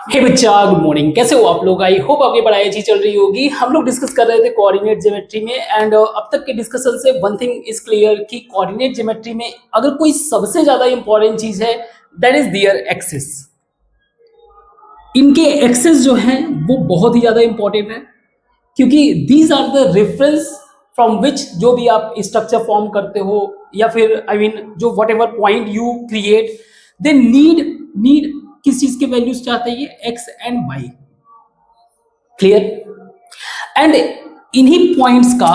हे बच्चा, good morning. कैसे हो आप लोग? आई होप आपकी पढ़ाई अच्छी चल रही होगी। हम लोग डिस्कस कर रहे थे कोऑर्डिनेट ज्योमेट्री में एंड अब तक के डिस्कशन से वन थिंग इज क्लियर कि कोऑर्डिनेट ज्योमेट्री में अगर कोई सबसे ज्यादा इंपॉर्टेंट चीज है दैट इज देयर एक्सिस। इनके एक्सिस जो हैं वो बहुत ही ज्यादा इंपॉर्टेंट है क्योंकि these are the reference from which जो भी आप स्ट्रक्चर फॉर्म करते हो या फिर आई मीन जो whatever point you create they need किस चीज के वैल्यूज चाहते हैं? ये X and Y. Clear? And इन्हीं पॉइंट्स का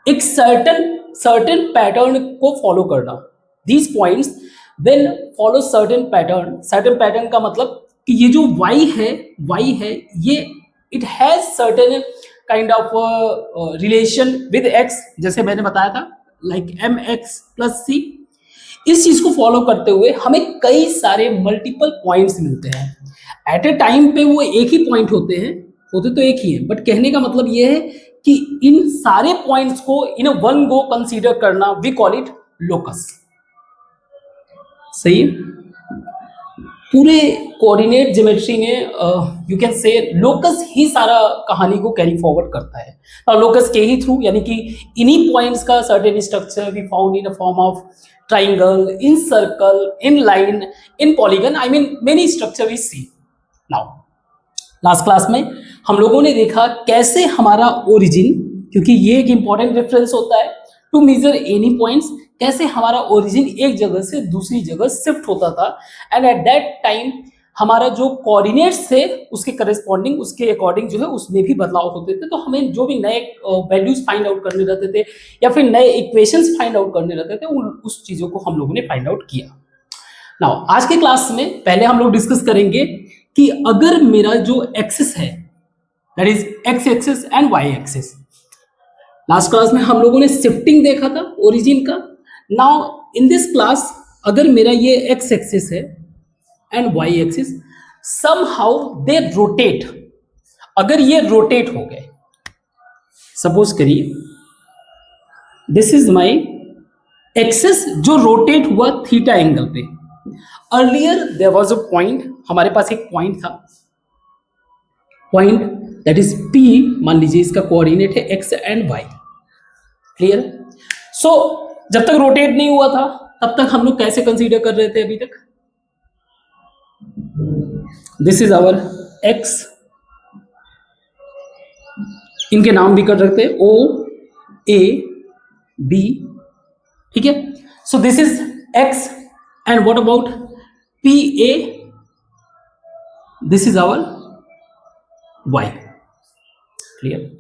एक सर्टेन पैटर्न को फॉलो करना। These points when follow certain pattern का मतलब कि ये जो y है ये it has certain kind of relation with x, जैसे मैंने बताया था लाइक mx प्लस c। इस चीज को फॉलो करते हुए हमें कई सारे मल्टीपल पॉइंट्स मिलते हैं। एट ए टाइम पे वो एक ही पॉइंट होते तो एक ही है, बट कहने का मतलब ये है कि इन सारे पॉइंट्स को इन वन गो कंसीडर करना, वी कॉल इट लोकस। सही है? पूरे कोऑर्डिनेट ज्योमेट्री में यू कैन से लोकस ही सारा कहानी को कैरी फॉरवर्ड करता है और लोकस के ही थ्रू, यानी कि इन्हीं पॉइंट्स का certain structure we found in a form of triangle, in circle, in line, in polygon, I mean many structure we see. Now, last class में हम लोगों ने देखा कैसे हमारा ओरिजिन, क्योंकि ये एक इंपॉर्टेंट रेफरेंस होता है टू मेजर एनी पॉइंट्स, कैसे हमारा ओरिजिन एक जगह से दूसरी जगह शिफ्ट होता था एंड एट दैट टाइम हमारा जो कोऑर्डिनेट्स थे उसके करस्पॉन्डिंग, उसके अकॉर्डिंग जो है उसमें भी बदलाव होते थे। तो हमें जो भी नए वैल्यूज फाइंड आउट करने रहते थे या फिर नए इक्वेशंस फाइंड आउट करने रहते थे उस चीज़ों को हम लोगों ने फाइंड आउट किया। नाउ आज के क्लास में पहले हम लोग डिस्कस करेंगे कि अगर मेरा जो एक्सिस है that is X axis and Y axis. Last class में हम लोगों ने शिफ्टिंग देखा था ओरिजिन का। नाउ इन दिस क्लास अगर मेरा ये एक्स एक्सिस है and Y axis somehow they rotate, अगर ये रोटेट हो गए, सपोज करिए दिस इज माई एक्सिस जो रोटेट हुआ थीटा एंगल पे। Earlier there was a point, हमारे पास एक पॉइंट था, पॉइंट दैट इज P, मान लीजिए इसका कोऑर्डिनेट है x एंड y। क्लियर? सो जब तक रोटेट नहीं हुआ था तब तक हम लोग कैसे कंसीडर कर रहे थे अभी तक? दिस इज आवर x, इनके नाम भी कर रखते हैं O A B, ठीक है? So this is x and what about P A, this is our y। Clear?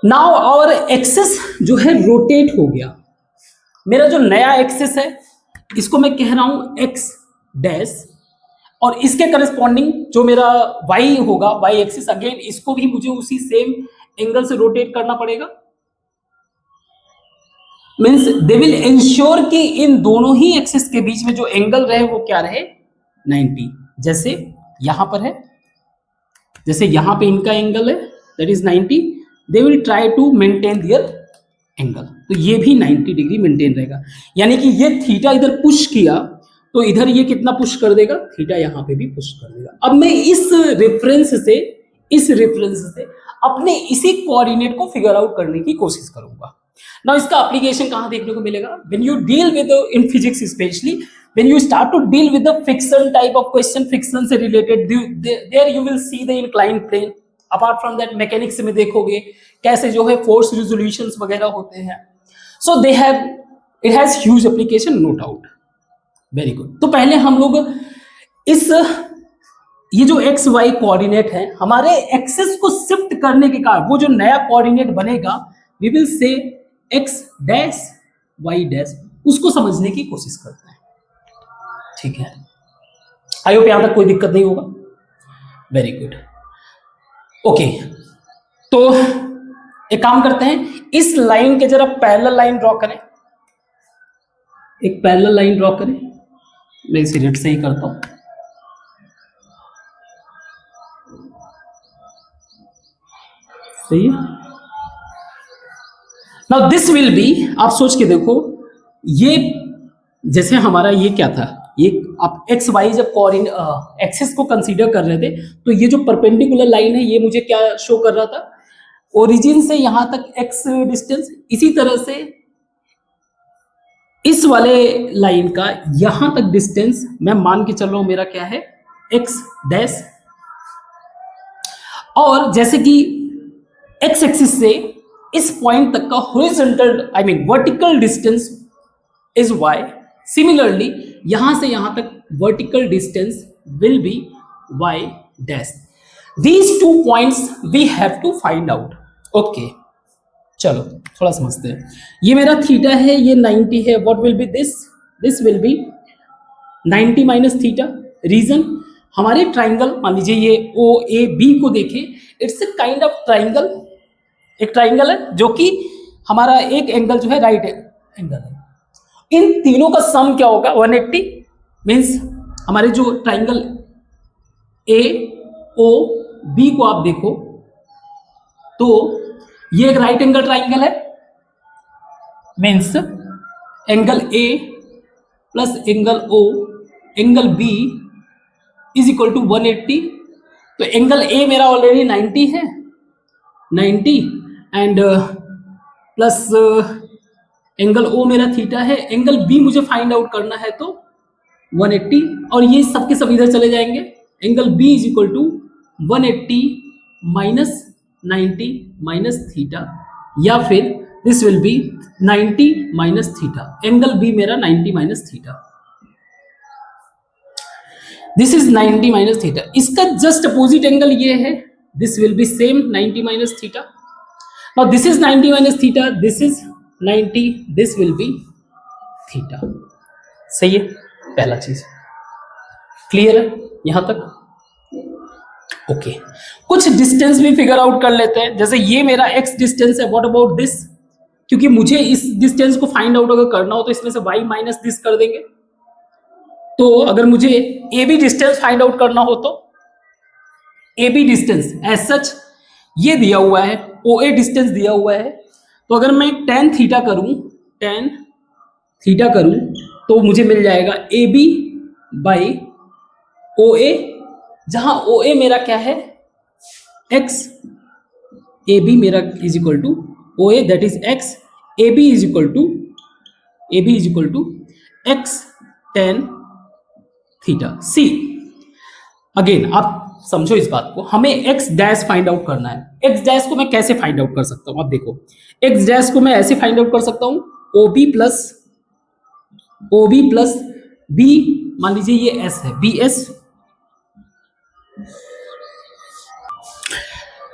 Now our axis जो है रोटेट हो गया। मेरा जो नया एक्सिस है इसको मैं कह रहा हूं x डैश, और इसके करस्पॉन्डिंग जो मेरा y होगा, y एक्सिस, अगेन इसको भी मुझे उसी सेम एंगल से रोटेट करना पड़ेगा। मींस दे विल इंश्योर कि इन दोनों ही एक्सिस के बीच में जो एंगल रहे वो क्या रहे? 90। जैसे यहां पर है, जैसे यहां पे इनका एंगल है that is 90, they will try to maintain their angle, तो ये भी 90 डिग्री मेंटेन रहेगा। यानी कि ये थीटा इधर पुश किया तो इधर ये कितना पुश कर देगा? थीटा यहां पे भी पुश कर देगा। अब मैं इस रेफरेंस से अपने इसी कोऑर्डिनेट को फिगर आउट करने की कोशिश करूंगा। ना इसका एप्लीकेशन कहां देखने को मिलेगा? When you deal with in physics, specially when you start to deal with the friction type of question, friction से related, there you will see the inclined plane. Apart from that mechanics में देखोगे कैसे जो है force resolutions वगैरह होते हैं। So they have, it has huge application, no doubt. Very good. तो पहले हम लोग इस ये जो एक्स वाई कोऑर्डिनेट है हमारे एक्सिस को शिफ्ट करने के कारण वो जो नया कोऑर्डिनेट बनेगा we will say X dash Y dash, उसको समझने की कोशिश करते हैं। ठीक है? आई होप यहां तक कोई दिक्कत नहीं होगा। Very good. ओके, तो एक काम करते हैं, इस लाइन के जरा पैरेलल लाइन ड्रॉ करें, एक पैरेलल लाइन ड्रॉ करें। मैं इसे रेड से ही करता हूं। सही है? नाउ दिस विल बी, आप सोच के देखो, ये जैसे हमारा ये क्या था, ये आप एक्स वाई जब कोऑर्डिनेट एक्सिस को कंसीडर कर रहे थे तो ये जो परपेंडिकुलर लाइन है ये मुझे क्या शो कर रहा था, ओरिजिन से यहां तक एक्स डिस्टेंस। इसी तरह से इस वाले लाइन का यहां तक डिस्टेंस मैं मान के चल रहा हूं मेरा क्या है, एक्स डैश। और जैसे कि एक्स एक्सिस से इस पॉइंट तक का horizontal I mean vertical distance is Y, similarly यहां से यहां तक vertical distance will be Y dash. These two points we have to find out. Okay, चलो थोड़ा समझते हैं। ये मेरा थीटा है, ये 90 है, what will be this, this will be 90 minus theta. Reason, हमारे ट्राइंगल, मान लीजिए ये ओ ए बी को देखें, it's a kind of triangle, एक ट्राइंगल है जो कि हमारा एक एंगल जो है राइट एंगल है। इन तीनों का सम क्या होगा, 180। मीन्स हमारे जो ट्राइंगल ए ओ बी को आप देखो तो ये एक राइट एंगल ट्राइंगल है, means angle A plus angle O angle B is equal to 180। तो एंगल ए मेरा ऑलरेडी 90 है, 90 एंड प्लस एंगल ओ मेरा थीटा है, एंगल बी मुझे फाइंड आउट करना है तो 180, और ये सब के सब इधर चले जाएंगे। Angle B is equal to 180 minus 90 minus theta, या फिर this will be 90 minus theta. Angle B मेरा 90 minus theta, this is 90 minus theta. इसका जस्ट अपोजिट एंगल ये है, this will be same 90 minus theta. Now this is 90 minus theta, this is 90, this will be theta. सही है, पहला चीज clear है यहां तक। ओके, कुछ डिस्टेंस भी फिगर आउट कर लेते हैं। जैसे ये मेरा x डिस्टेंस है, व्हाट अबाउट दिस, क्योंकि मुझे इस डिस्टेंस को फाइंड आउट अगर करना हो तो इसमें से y माइनस दिस कर देंगे। तो अगर मुझे A B distance find out करना हो तो A B distance as such ये दिया हुआ है, ओ ए डिस्टेंस दिया हुआ है। तो अगर मैं tan थीटा करूं तो मुझे मिल जाएगा ए बी बाई ओ ए, जहां ओ ए मेरा क्या है, x, ए बी मेरा is equal to O A that is x, A B is equal to x tan theta. See again आप समझो इस बात को, हमें x डैश फाइंड आउट करना है। x डैश को मैं कैसे फाइंड आउट कर सकता हूं, आप देखो x डैश को मैं ऐसे फाइंड आउट कर सकता हूं, ओ बी प्लस बी, मान लीजिए ये s है, बी एस।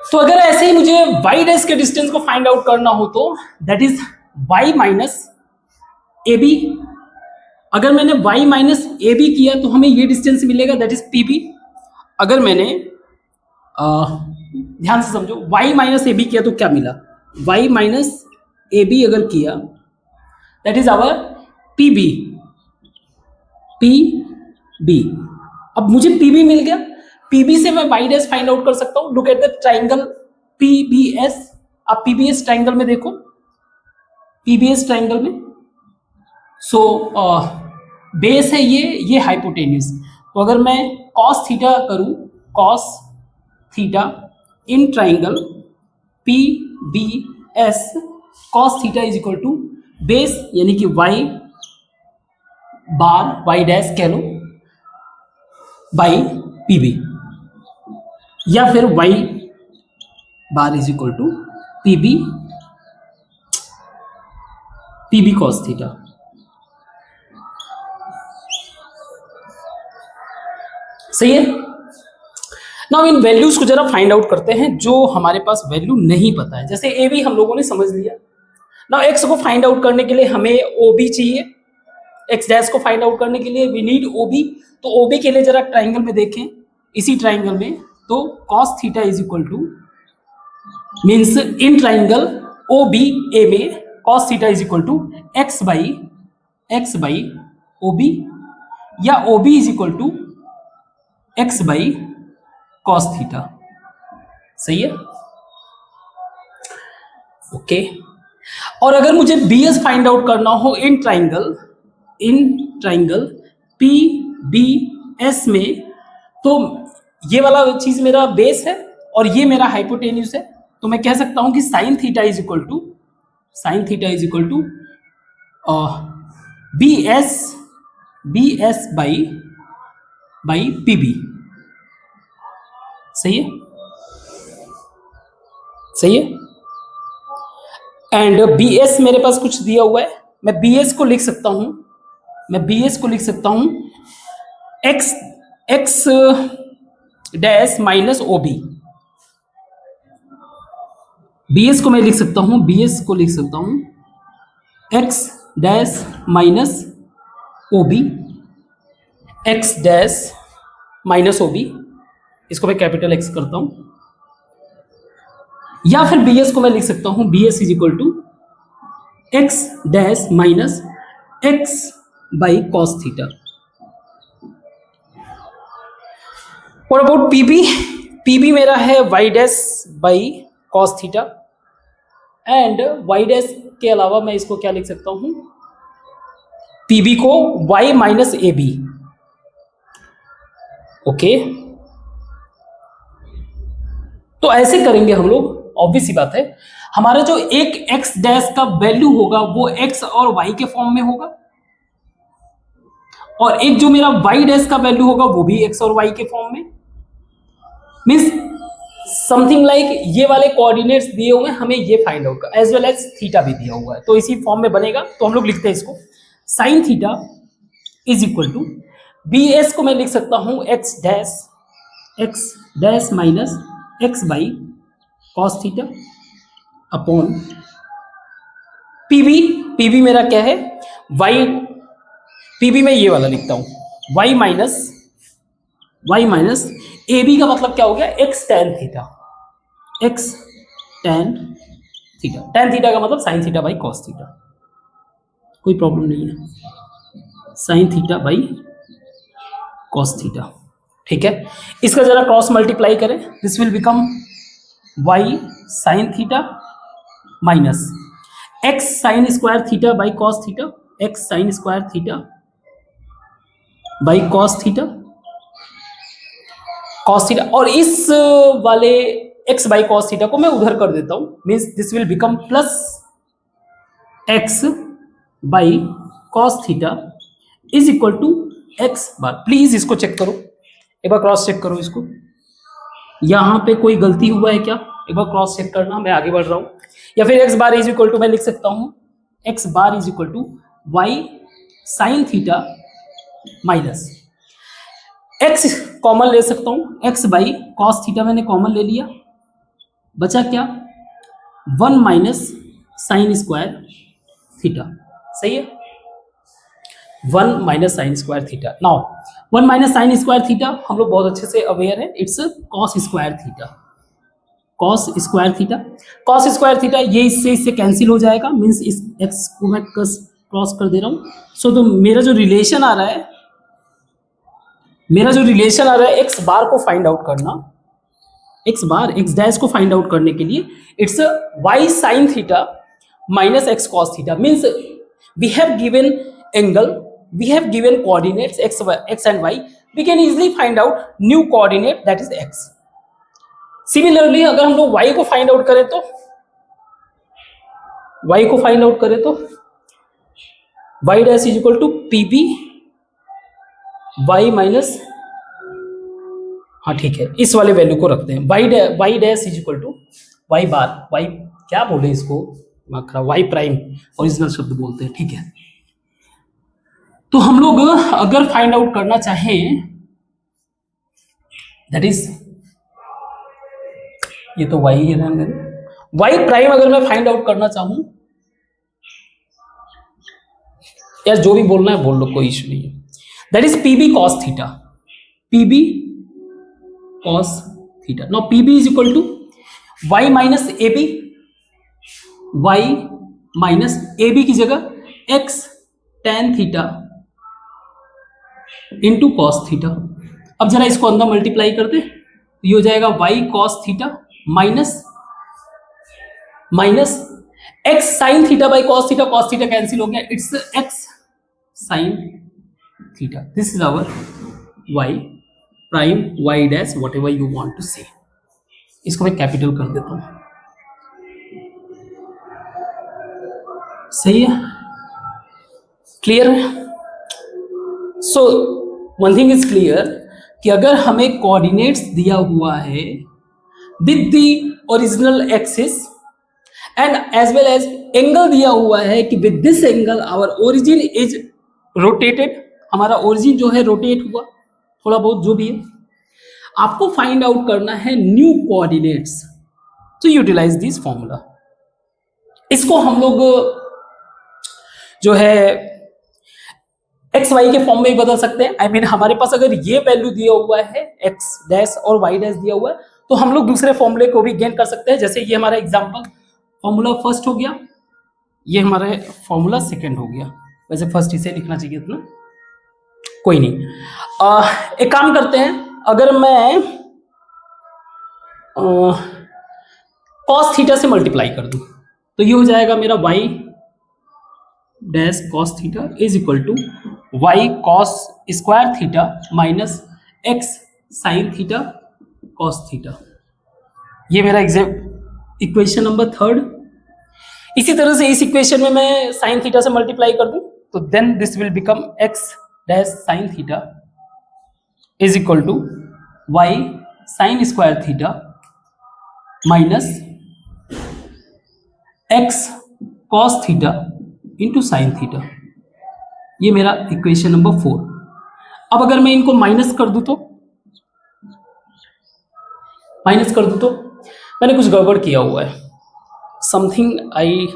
तो अगर ऐसे ही मुझे y डैश के डिस्टेंस को फाइंड आउट करना हो तो that is y minus A B. अगर मैंने y माइनस ए बी किया तो हमें ये डिस्टेंस मिलेगा, दैट इज पी बी। अगर मैंने ध्यान से समझो y माइनस ए बी किया तो क्या मिला, y माइनस ए बी अगर किया that is our P B. अब मुझे पी बी मिल गया, पी बी से मैं y डैश फाइंड आउट कर सकता हूं। Look at the triangle P B S, आप पी बी एस ट्राइंगल में देखो, पी बी एस ट्राइंगल में सो बेस है ये हाइपोटेन्यूज। तो अगर मैं cos थीटा करूं, cos theta in triangle P B S, cos theta is equal to base यानी कि y बार y डैश कह लो बाई पी बी, या फिर y bar is equal to P B cos theta. सही है। Now in values को जरा find out करते हैं जो हमारे पास वैल्यू नहीं पता है। जैसे ए बी हम लोगों ने समझ लिया। नाउ एक्स को फाइंड आउट करने के लिए हमें ओ बी चाहिए, एक्स डैश को फाइंड आउट करने के लिए वी नीड ओ बी। तो ओ बी के लिए जरा ट्राइंगल में देखें, इसी ट्राइंगल में तो cos theta is equal to means in triangle O B A में cos theta is equal to x by O B, या O B is equal to x by cos theta. सही है, okay. और अगर मुझे B S find out करना हो इन ट्राइंगल पी बी एस में, तो ये वाला चीज मेरा बेस है और ये मेरा हाइपोटेन्यूज है, तो मैं कह सकता हूं कि sine theta is equal to B S by P B. सही है, सही है। एंड बी एस मेरे पास कुछ दिया हुआ है, मैं बी एस को लिख सकता हूं X dash minus O B. B S को मैं लिख सकता हूं X dash minus O B, x dash minus O B, इसको मैं कैपिटल एक्स करता हूं, या फिर बी एस को मैं लिख सकता हूं B S is equal to x dash minus X by cos theta. और अबाउट पीबी मेरा है Y dash by cos theta, and Y dash के अलावा मैं इसको क्या लिख सकता हूं, पीबी को वाई माइनस ए बी। ओके, तो ऐसे करेंगे हम लोग। ऑब्वियस सी बात है, हमारा जो एक एक्स डैश का वैल्यू होगा वो एक्स और वाई के फॉर्म में होगा, और एक जो मेरा वाई डैश का वैल्यू होगा वो भी एक्स और वाई के फॉर्म में। मीन्स समथिंग लाइक ये वाले कोऑर्डिनेट्स दिए हुए हैं, हमें ये फाइंड आउट कर, एज वेल एज थीटा भी दिया हुआ है, तो इसी फॉर्म में बनेगा। तो हम लोग लिखते हैं इसको, sine theta is equal to B S को मैं लिख सकता हूं X dash minus X by cos theta upon PB मेरा क्या है, वाई, पीबी में ये वाला लिखता हूं वाई माइनस ए बी का मतलब क्या हो गया, X tan theta tan theta का मतलब sine theta by cos theta, कोई प्रॉब्लम नहीं है, sine theta by cos theta. ठीक है, इसका जरा क्रॉस मल्टीप्लाई करें, this will become Y sine theta minus x sine square theta by cos theta, X sine square theta by cos theta, और इस वाले x बाई कॉस थीटा को मैं उधर कर देता हूं, means this will become plus x by cos theta is equal to x bar. Please इसको चेक करो, एक बार क्रॉस चेक करो इसको, यहां पे कोई गलती हुआ है क्या, एक बार क्रॉस चेक करना, मैं आगे बढ़ रहा हूं। या फिर x bar is equal to मैं लिख सकता हूं x bar is equal to y sine theta minus x common ले सकता हूं, x बाई कॉस थीटा मैंने कॉमन ले लिया, बचा क्या 1 माइनस साइन स्क्वायर थीटा। सही है, 1 minus sine square theta. Now 1 minus sine square theta हम लोग बहुत अच्छे से अवेयर है, इट्स कॉस स्क्वायर थीटा, ये इससे कैंसिल हो जाएगा, मीन्स इस x को मैं क्रॉस कर दे रहा हूं। सो तो मेरा जो रिलेशन आ रहा है एक्स बार को फाइंड आउट करना, एक्स डैश को फाइंड आउट करने के लिए it's Y sine theta minus x cos theta, means we have given angle, we have given coordinates X and Y, we can easily find out new coordinate that is X. Similarly अगर हम लोग y को find out करें तो y dash is equal to P B Y minus, हाँ ठीक है, इस वाले वैल्यू को रखते हैं, y dash is equal to y bar, y क्या बोले इसको, y प्राइम ओरिजिनल शब्द बोलते हैं। ठीक है, तो हम लोग अगर फाइंड आउट करना चाहें, दैट इज ये तो y ही है, y प्राइम अगर मैं फाइंड आउट करना चाहूं, यार जो भी बोलना है बोल लो, कोई इशू नहीं है, that is PB cos theta, now PB is equal to Y minus A B की जगह X tan theta into cos theta. अब जरा इसको अंदर मल्टीप्लाई करते, ये हो जाएगा Y cos theta minus x sine theta by cos theta cancel हो गया, it's X sine theta. This is our Y prime, Y dash, whatever you want to say. इसको मैं कैपिटल कर देता हूं. सही है, क्लियर है. So one thing is clear कि अगर हमें कोऑर्डिनेट्स दिया हुआ है with the original axis and as well as angle दिया हुआ है कि with this angle our origin is rotated, हमारा ओरिजिन जो है रोटेट हुआ थोड़ा बहुत जो भी है, आपको फाइंड आउट करना है न्यू कोऑर्डिनेट्स. तो यूटिलाइज दिस फॉर्मूला. इसको हम लोग जो है एक्स वाई के फॉर्म में ही बदल सकते हैं. आई मीन हमारे पास अगर ये वैल्यू दिया हुआ है एक्स डैश और वाई डैश दिया हुआ है तो हम लोग दूसरे फॉर्मूले को भी गेन कर सकते हैं. जैसे ये हमारा एग्जांपल फॉर्मूला फर्स्ट हो गया, ये हमारा फॉर्मूला सेकंड हो गया. वैसे फर्स्ट इसे लिखना चाहिए था ना, कोई नहीं. एक काम करते हैं, अगर मैं कॉस थीटा से मल्टीप्लाई कर दूं तो ये हो जाएगा मेरा Y dash cos theta is equal to Y cos square theta minus x sine theta cos theta. ये मेरा एग्जैक्ट इक्वेशन नंबर थर्ड. इसी तरह से इस इक्वेशन में मैं साइन थीटा से मल्टीप्लाई कर दूं तो then this will become x dash sine theta is equal to y sine square theta minus x cos theta into sine theta. ये मेरा इक्वेशन नंबर 4. अब अगर मैं इनको माइनस कर दूं तो मैंने कुछ गड़बड़ किया हुआ है. Something I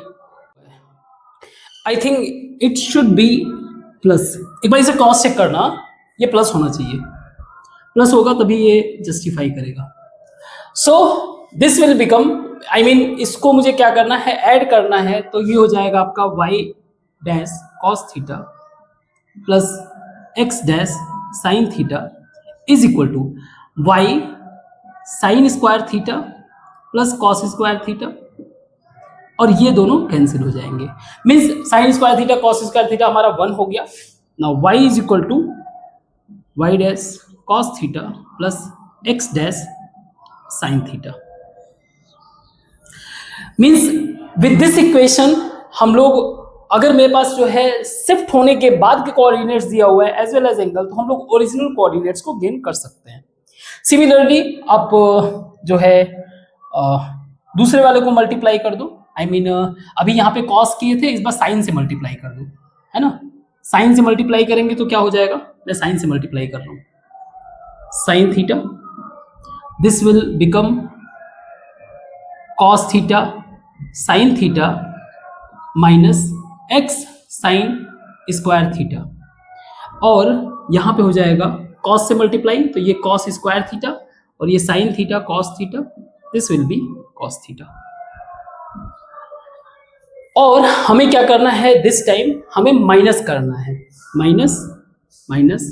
think it should be plus. एक बार इसे क्रॉस चेक करना, ये प्लस होना चाहिए. प्लस होगा तभी ये जस्टिफाई करेगा. सो this will become, I mean इसको मुझे क्या करना है, ऐड करना है. तो ये हो जाएगा आपका y dash cos theta plus x dash sine theta is equal to y sine square theta plus cos square theta, और ये दोनों कैंसिल हो जाएंगे. Means sine square theta cos square theta हमारा 1 हो गया. Now y is equal to y dash cos theta plus x dash sine theta. Means with this equation हम लोग, अगर मेरे पास जो है शिफ्ट होने के बाद के कोऑर्डिनेट्स दिया हुआ है एज वेल एज एंगल, तो हम लोग ओरिजिनल कोऑर्डिनेट्स को गेन कर सकते हैं. सिमिलरली आप जो है दूसरे वाले को मल्टीप्लाई कर दो. आई मीन अभी यहाँ पे कॉस किए थे, इस बार साइन से मल्टीप्लाई कर दो, है ना. साइन से मल्टीप्लाई करेंगे तो क्या हो जाएगा, मैं साइन से मल्टीप्लाई कर रहा हूँ. Sign theta, this will become cos theta sine theta minus x sine square theta, और यहाँ पे हो जाएगा कॉस से मल्टीप्लाई तो ये कॉस स्क्वायर थीटा, और ये sign theta cos theta, this will B cos theta. और हमें क्या करना है दिस टाइम, हमें माइनस करना है. Minus minus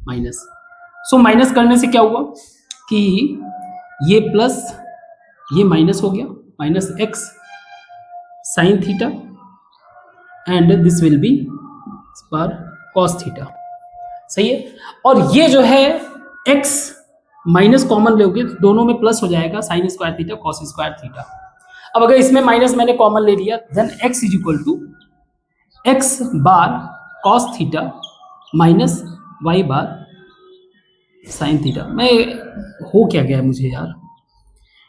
minus. So minus करने से क्या हुआ कि ये प्लस ये माइनस हो गया, minus x sine theta and this will B पर कॉस थीटा. सही है. और ये जो है x माइनस कॉमन लोगे तो दोनों में प्लस हो जाएगा, sine square theta cos square theta. अब अगर इसमें माइनस मैंने कॉमन ले लिया then x is equal to x bar cos theta minus y bar sine theta. मैं हो क्या गया मुझे यार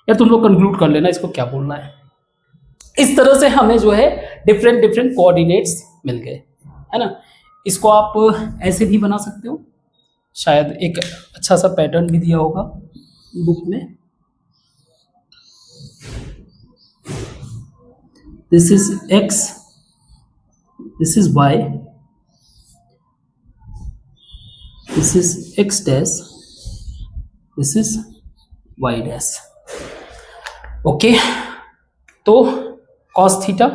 तुम लोग कंक्लूड कर लेना इसको क्या बोलना है. इस तरह से हमें जो है डिफरेंट कोऑर्डिनेट्स मिल गए, है ना. इसको आप ऐसे भी बना सकते हो, शायद एक अच्छा सा पैटर्न भी दिया होगा बुक में. This is x, this is y, this is x dash, this is y dash. Okay, तो cos थीटा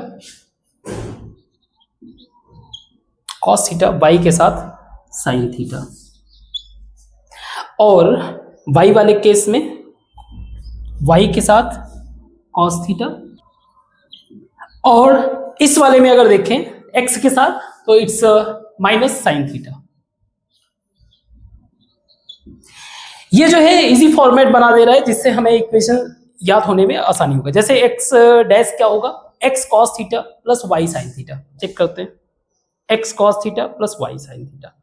y के साथ sin थीटा, और y वाले केस में y के साथ cos थीटा, और इस वाले में अगर देखें x के साथ तो इट्स माइनस sin थीटा. ये जो है इजी फॉर्मेट बना दे रहा है जिससे हमें इक्वेशन याद होने में आसानी होगा। जैसे एक्स डैश क्या होगा, x cos theta plus y sine theta. Check करते हैं, x cos theta plus y sine theta.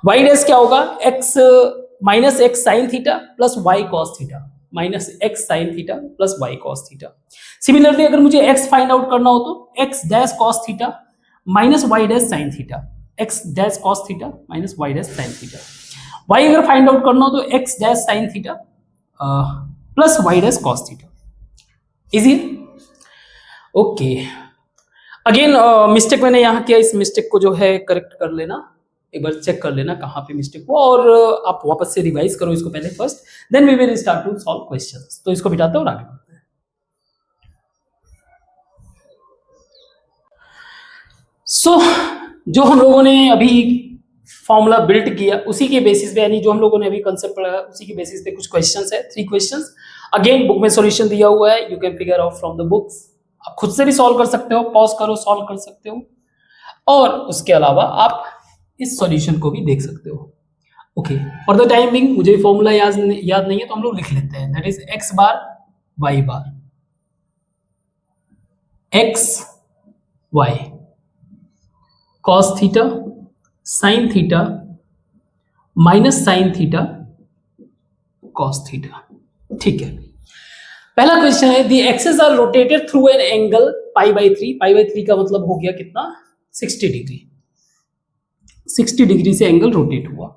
Y dash क्या होगा, x minus x sine theta plus y cos theta, minus x sine theta plus y cos theta. Similarly अगर मुझे x find out करना हो तो x dash cos theta minus y dash sine theta, x dash cos theta minus y dash sine theta. Y अगर find out करना हो तो x dash sine theta plus Y dash cos theta. Easy, okay. Again mistake मैंने यहाँ किया, इस mistake को जो है करेक्ट कर लेना, एक बार चेक कर लेना कहाँ पे मिस्टेक हुआ और आप वापस से रिवाइज करो इसको पहले first, then we will start to solve questions. तो इसको बिठाते हैं और आगे बढ़ते हैं। सो जो हम लोगों ने अभी फॉर्मूला बिल्ड किया उसी के बेसिस पे, यानी जो हम लोगों ने अभी कंसेप्ट पढ़ा उसी के बेसिस पे कुछ क्वेश्चंस है, 3 क्वेश्चंस। अगेन बुक में सॉल्यूशन दिया हुआ है, you can figure out from the books. आप खुद से भी सॉल्व कर सकते हो, पॉज करो सॉल्व कर सकते हो, और उसके अलावा आप इस सॉल्यूशन को भी देख सकते हो। Okay, for the time being मुझे फॉर्मूला याद नहीं है तो हम लोग लिख लेते हैं, that is X bar Y bar, X Y cos theta sine theta minus sine theta cos theta. ठीक है, पहला क्वेश्चन है, the axes are rotated through an angle pi by 3। Pi by 3 का मतलब हो गया कितना, 60 डिग्री। 60 डिग्री से एंगल रोटेट हुआ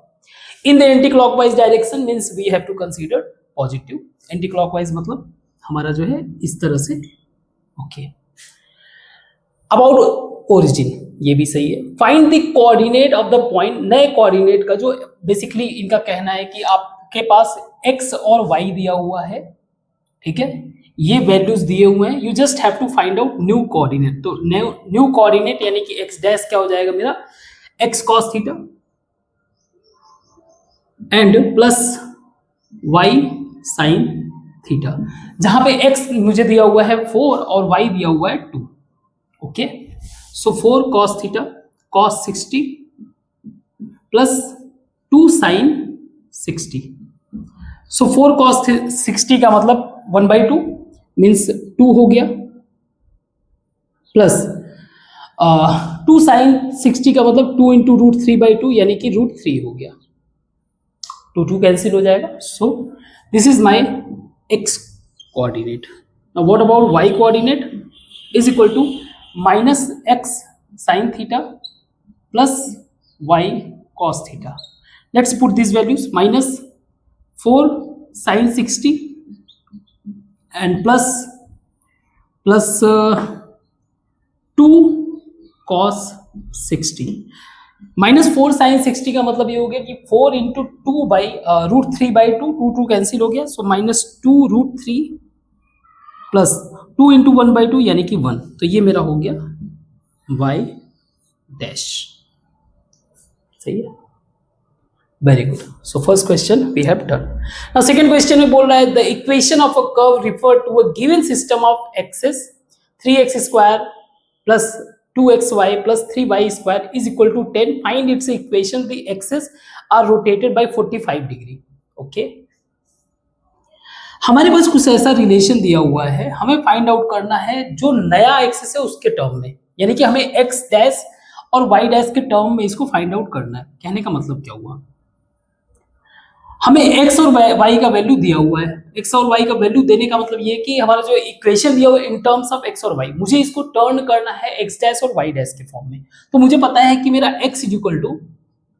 in the anti clockwise direction, means we have to consider positive. Anticlockwise मतलब हमारा जो है इस तरह से। ओके, अबाउट ओरिजिन, ये भी सही है। Find the coordinate of the point, नए कोऑर्डिनेट का जो बेसिकली इनका कहना है कि आपके पास एक्स और वाई दिया हुआ है, ठीक है, ये वैल्यूज दिए हुए हैं, you just have to find out new coordinate. तो न्यू कोऑर्डिनेट यानी कि एक्स डैश क्या हो जाएगा मेरा, x cos theta and plus y sine theta, जहां पे एक्स मुझे दिया हुआ है 4 और वाई दिया हुआ है 2। ओके, सो 4 cos theta cos 60 plus 2 sin 60। सो 4 cos 60 का मतलब 1/2 मीन्स 2 हो गया, प्लस 2 sin 60 का मतलब 2 इंटू √3/2 यानी कि √3 हो गया, 2 कैंसिल हो जाएगा। So this is my x coordinate. Now what about y coordinate, is equal to minus x sine theta plus y cos theta. Let's put this values, minus 4 sine 60 and plus 2 cos 60। Minus 4 sine 60 का मतलब ये हो गया कि 4 into 2 by √3/2, 2 cancel हो गया, so minus 2 √3 plus 2 into 1/2 यानी कि 1। तो ये मेरा हो गया वाई डैश। सही है, very good. So first question we have done. Now second question में बोल रहा है, the equation of a curve refer to a given system of axes 3x square plus 2xy plus 3y square is equal to 10। Find its equation, the axes are rotated by 45 degree. Okay, हमारे पास कुछ ऐसा relation दिया हुआ है, हमें find out करना है जो नया एक्सेस है उसके टर्म में, यानी कि हमें एक्स डैश और वाई डैश के टर्म में इसको फाइंड आउट करना है। कहने का मतलब क्या हुआ, हमें एक्स और वाई का वैल्यू दिया हुआ है, एक्स और वाई का वैल्यू देने का मतलब ये कि हमारा जो इक्वेशन दिया हुआ है इन टर्म्स ऑफ एक्स और वाई, मुझे इसको टर्न करना है एक्स डैश और वाई डैश के फॉर्म में। तो मुझे पता है कि मेरा x is equal to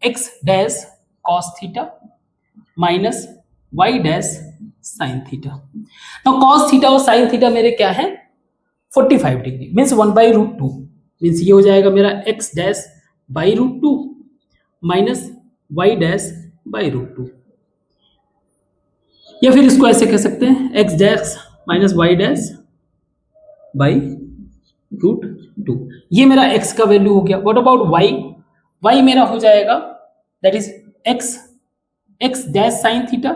x dash cos theta minus y dash sine theta. Now cos theta और साइन थीटा मेरे क्या है, 45 डिग्री, मीन्स 1/√2, मीन्स ये हो जाएगा मेरा x dash by √2 minus y dash by √2, या फिर इसको ऐसे कह सकते हैं x dash minus y dash by √2। ये मेरा एक्स का वैल्यू हो गया। व्हाट अबाउट वाई, वाई मेरा हो जाएगा that is x dash sine theta,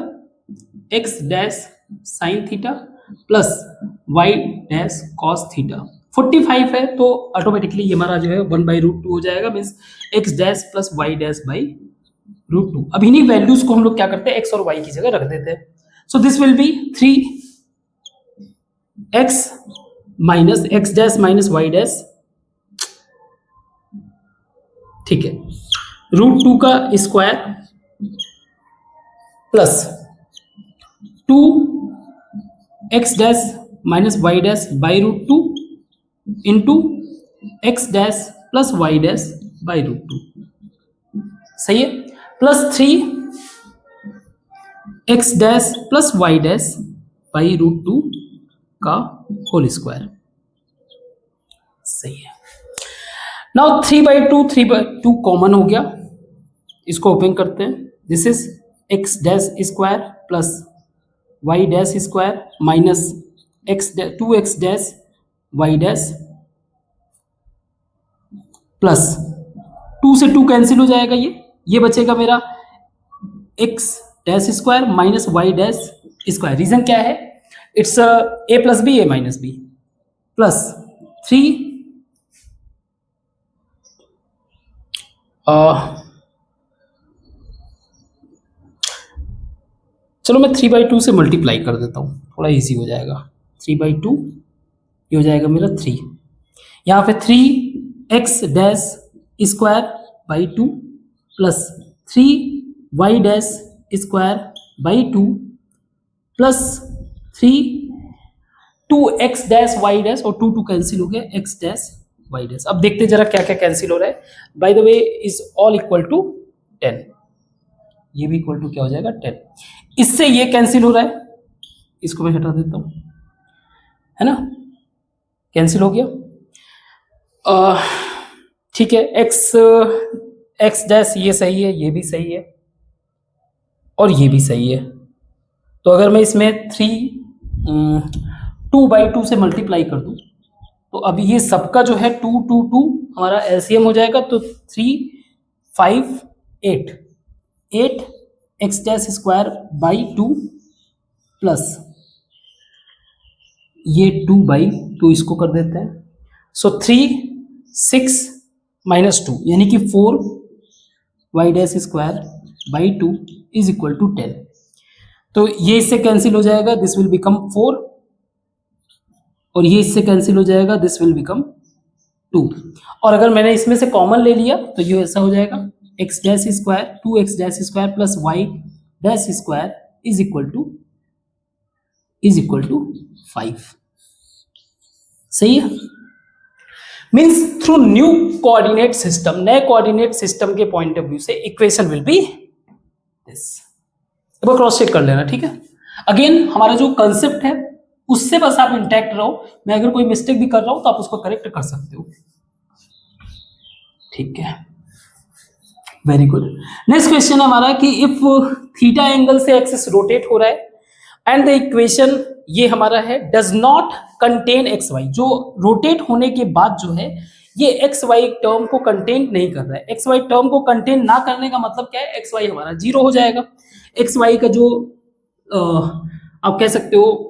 x dash sine theta plus Y dash cos theta. 45 है तो ऑटोमेटिकली ये हमारा जो है 1/√2 हो जाएगा, means x dash plus Y dash by √2। अब इन्हीं वैल्यूज को हम लोग क्या करते हैं, x और y की जगह रख देते हैं। So this will B 3x minus x dash minus y dash, ठीक है, √2 का square plus 2x dash minus y dash by √2 into x dash plus y dash by √2, सही है, plus 3x dash plus y dash by √2 का whole square, सही है। Now 3/2 common हो गया, इसको ओपन करते हैं, this is x dash square plus y dash square minus two x dash y dash plus 2 से 2 कैंसिल हो जाएगा, ये बचेगा मेरा x dash square minus y dash square. Reason क्या है, it's a plus b a minus b plus 3 चलो मैं 3/2 से मल्टीप्लाई कर देता हूँ, थोड़ा इजी हो जाएगा। 3/2 ये हो जाएगा मेरा 3, यहाँ पे 3x dash square by 2 plus 3y dash square by 2 plus 2x dash y dash, और 2 कैंसिल हो गया, x डैश y डैश। अब देखते जरा क्या क्या कैंसिल हो रहा है। By the way is all equal to 10, ये भी इक्वल टू क्या हो जाएगा 10। इससे ये कैंसिल हो रहा है, इसको मैं हटा देता हूं, है ना, कैंसिल हो गया। ठीक है, x डैश ये सही है, ये भी सही है और ये भी सही है। तो अगर मैं इसमें 2/2 से मल्टीप्लाई कर दूं तो अभी ये सबका जो है 2 2 2 हमारा एलसीएम हो जाएगा, तो 3 5 8 x dash square by 2 plus ये 2/2 इसको कर देते हैं, सो 3 6 माइनस 2 यानी कि 4 y dash square by 2 is equal to 10। तो ये इससे कैंसिल हो जाएगा, दिस विल बिकम 4, और ये इससे कैंसिल हो जाएगा, दिस विल बिकम 2। और अगर मैंने इसमें से कॉमन ले लिया तो ये ऐसा हो जाएगा, x dash square 2x dash square plus y dash square is equal to 5, सही है। Means through new coordinate system, नए कोऑर्डिनेट सिस्टम के पॉइंट ऑफ व्यू से इक्वेशन विल बी दिस। एक बार क्रॉस चेक कर लेना, ठीक है। अगेन हमारा जो कंसेप्ट है उससे बस आप इंटैक्ट रहो, मैं अगर कोई मिस्टेक भी कर रहा हूं तो आप उसको करेक्ट कर सकते हो, ठीक है, वेरी गुड। नेक्स्ट क्वेश्चन है हमारा कि इफ थीटा एंगल से एक्सिस रोटेट हो रहा है एंड द इक्वेशन ये हमारा है does not contain x y, जो रोटेट होने के बाद जो है ये एक्स वाई टर्म को कंटेन नहीं कर रहा है। एक्स वाई टर्म को कंटेन ना करने का मतलब क्या है, एक्स वाई हमारा 0 हो जाएगा, एक्स वाई का जो आप कह सकते हो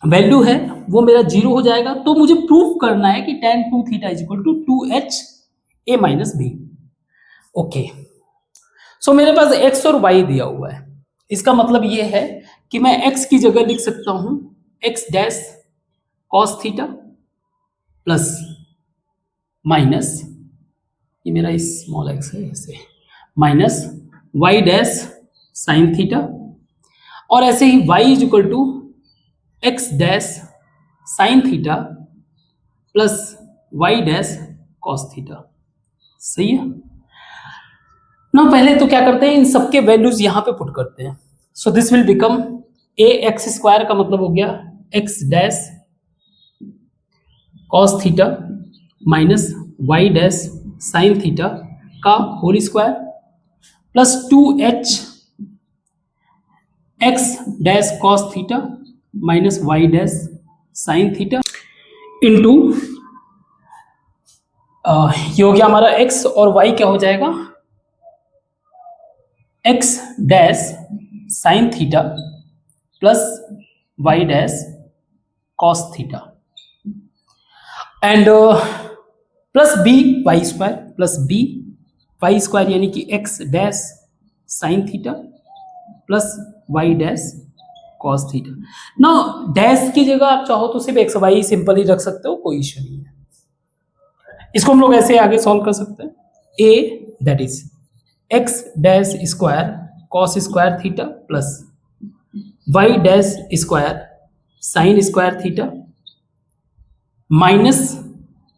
वैल्यू है वो मेरा 0 हो जाएगा। तो मुझे प्रूफ करना है कि tan 2 theta is equal to 2h a minus B. Okay, so मेरे पास x और y दिया हुआ है, इसका मतलब ये है कि मैं x की जगह लिख सकता हूं x dash cos theta plus minus, ये मेरा स्मॉल x है ऐसे, minus y dash sine theta, और ऐसे ही y is equal to x dash sine theta plus y dash cos theta, सही है ना। पहले तो क्या करते हैं, इन सबके वैल्यूज यहां पे पुट करते हैं, so this will become a x square का मतलब हो गया x dash cos theta minus y dash sine theta का whole square plus 2h x dash cos theta minus y dash sine theta into ये हो गया हमारा x, और y क्या हो जाएगा x dash sine theta plus y dash cos theta and plus b y square plus b y square यानी कि x dash sine theta plus Y dash cos theta. ना डैश की जगह आप चाहो तो सिर्फ एक्स वाई सिंपल ही रख सकते हो, कोई इश्यू नहीं है। इसको हम लोग ऐसे आगे सॉल्व कर सकते हैं, a that is x dash square cos square theta plus Y dash square sine square theta minus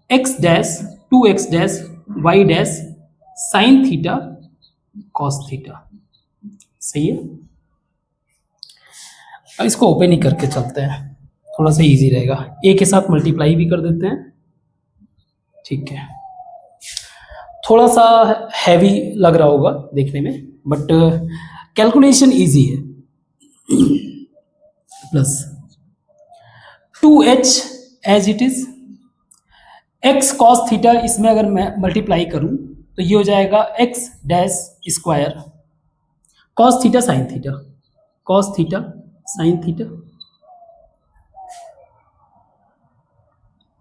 X dash 2x dash Y dash sine theta cos theta. सही है। अब इसको ओपन ही करके चलते हैं, थोड़ा सा इजी रहेगा। ए के साथ मल्टीप्लाई भी कर देते हैं, ठीक है। थोड़ा सा हैवी लग रहा होगा देखने में, बट कैलकुलेशन इजी है। Plus 2h as it is x cos theta, इसमें अगर मैं मल्टीप्लाई करूं तो ये हो जाएगा x dash square cos theta sine theta, cos theta sine theta,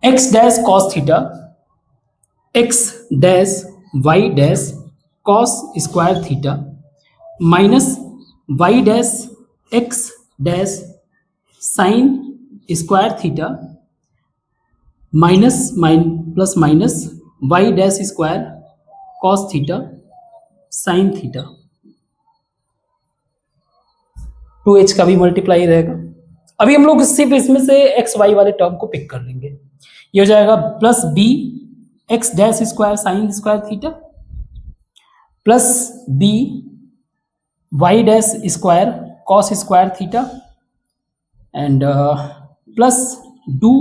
x dash cos theta x dash Y dash cos square theta minus y dash x dash sine square theta minus plus minus y dash square cos theta sine theta. 2h का भी multiply रहेगा। अभी हम लोग सिर्फ इसमें से x y वाले टर्म को पिक कर लेंगे। ये हो जाएगा plus b x dash square sine square theta plus b Y dash square cos square theta and plus two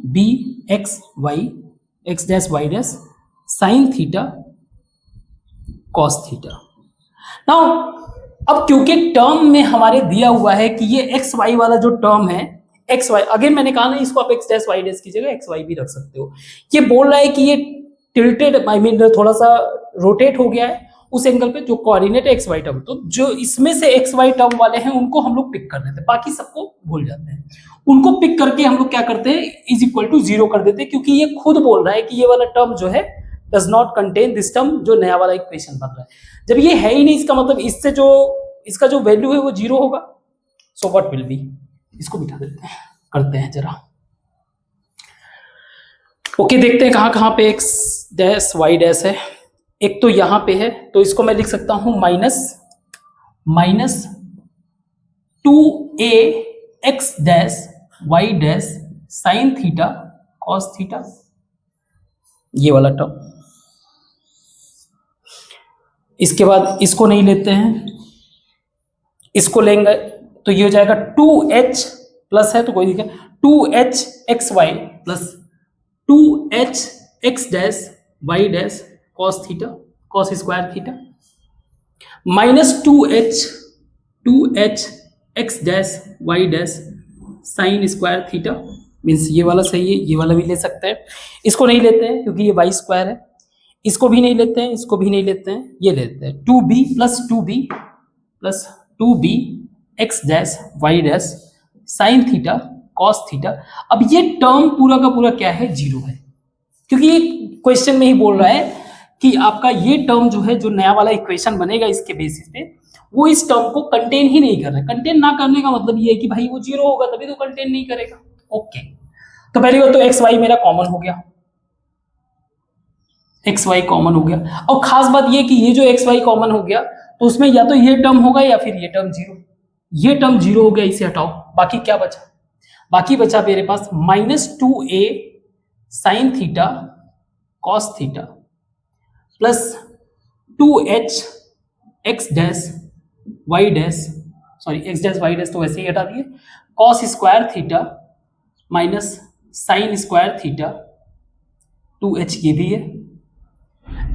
b x dash Y dash sine theta cos theta. Now अब क्योंकि term में हमारे दिया हुआ है कि ये एक्स वाई वाला जो टर्म है, एक्स वाई अगेन मैंने कहा ना, इसको आप एक्स डैश वाई डैश की जगह एक्स वाई भी रख सकते हो। ये बोल रहा है कि ये टिल्टेड आई मीन थोड़ा सा रोटेट हो गया है उस एंगल पे जो कोऑर्डिनेट है एक्स वाई टर्म, तो जो इसमें से एक्स वाई टर्म वाले हैं उनको हम लोग पिक कर लेते हैं, बाकी सबको भूल जाते हैं। उनको पिक करके हम लोग क्या करते हैं, इज इक्वल टू 0 कर देते हैं, क्योंकि ये खुद बोल रहा है कि ये वाला टर्म जो है does not contain this term, जो नया वाला इक्वेशन बन रहा है। जब ये है ही नहीं, इसका मतलब इससे जो इसका जो वैल्यू है वो 0 होगा। सो व्हाट विल बी, इसको बिठा देते हैं, करते हैं जरा। ओके, देखते हैं कहां कहां पे एक्स डैश वाई डैश है। एक तो यहां पे है, तो इसको मैं लिख सकता हूं minus 2a x dash Y dash sine theta cos theta, ये वाला टर्म। इसके बाद इसको नहीं लेते हैं, इसको लेंगे तो ये हो जाएगा 2h प्लस है तो कोई दिक्कत, 2h x y plus 2h x dash Y dash cos theta cos square theta minus 2h x dash Y dash sine square theta, means ये वाला सही है, ये वाला भी ले सकते हैं। इसको नहीं लेते हैं क्योंकि ये वाई स्क्वायर है, इसको भी नहीं लेते हैं, इसको भी नहीं लेते हैं, ये लेते हैं 2b plus 2b x dash Y dash sine theta cos theta. अब ये टर्म पूरा का पूरा क्या है, 0 है, क्योंकि ये क्वेश्चन में ही बोल रहा है कि आपका ये टर्म जो है, जो नया वाला इक्वेशन बनेगा इसके बेसिस पे, वो इस टर्म को कंटेन ही नहीं कर रहा है। कंटेन ना करने का मतलब ये है कि भाई वो 0 होगा तभी तो कंटेन नहीं करेगा। ओके, तो पहली बात तो एक्स वाई मेरा कॉमन हो गया, एक्स वाई कॉमन हो गया। और खास बात ये कि ये जो एक्स वाई कॉमन हो गया तो उसमें या तो ये टर्म होगा या फिर ये टर्म 0। ये टर्म 0 हो गया, इसे हटाओ, बाकी क्या बचा, बाकी बचा मेरे पास minus 2a sine theta cos theta plus 2h x dash Y dash, sorry X dash Y dash तो वैसे ही हटा दिए, cos square theta minus sine square theta, 2h ये भी है,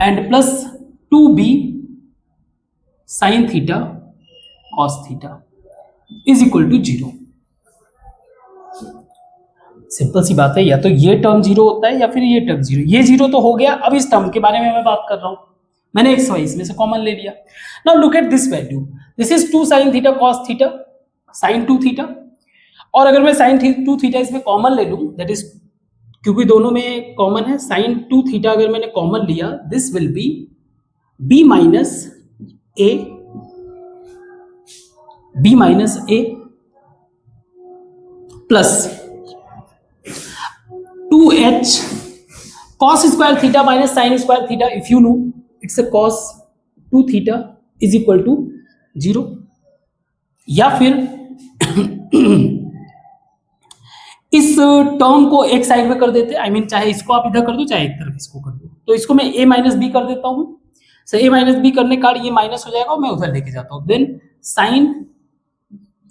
and plus 2b sine theta cos theta is equal to 0। Simple सी बात है, या तो ये टर्म 0 होता है या फिर ये टर्म 0। ये 0 तो हो गया। अब इस टर्म के बारे में मैं बात कर रहा हूं, मैंने एक्स वाई इसमें से कॉमन ले लिया। Now look at this value, this is 2 sign theta cos theta sign 2 theta, और अगर मैं साइन 2 थीटा इसमें कॉमन ले लूं, दैट इज क्योंकि दोनों में कॉमन है, साइन 2 थीटा अगर मैंने कॉमन लिया, this will be b minus A, b minus a plus 2h cos square theta minus sine square theta, if you know it's a cos 2 theta is equal to 0, या फिर इस term को एक side में कर देते, I mean चाहे इसको आप इधर कर दो चाहे एक तरफ इसको कर दो, तो इसको मैं a माइनस बी कर देता हूं। सो a माइनस बी करने का ये माइनस हो जाएगा और मैं उधर लेके जाता हूं, then sine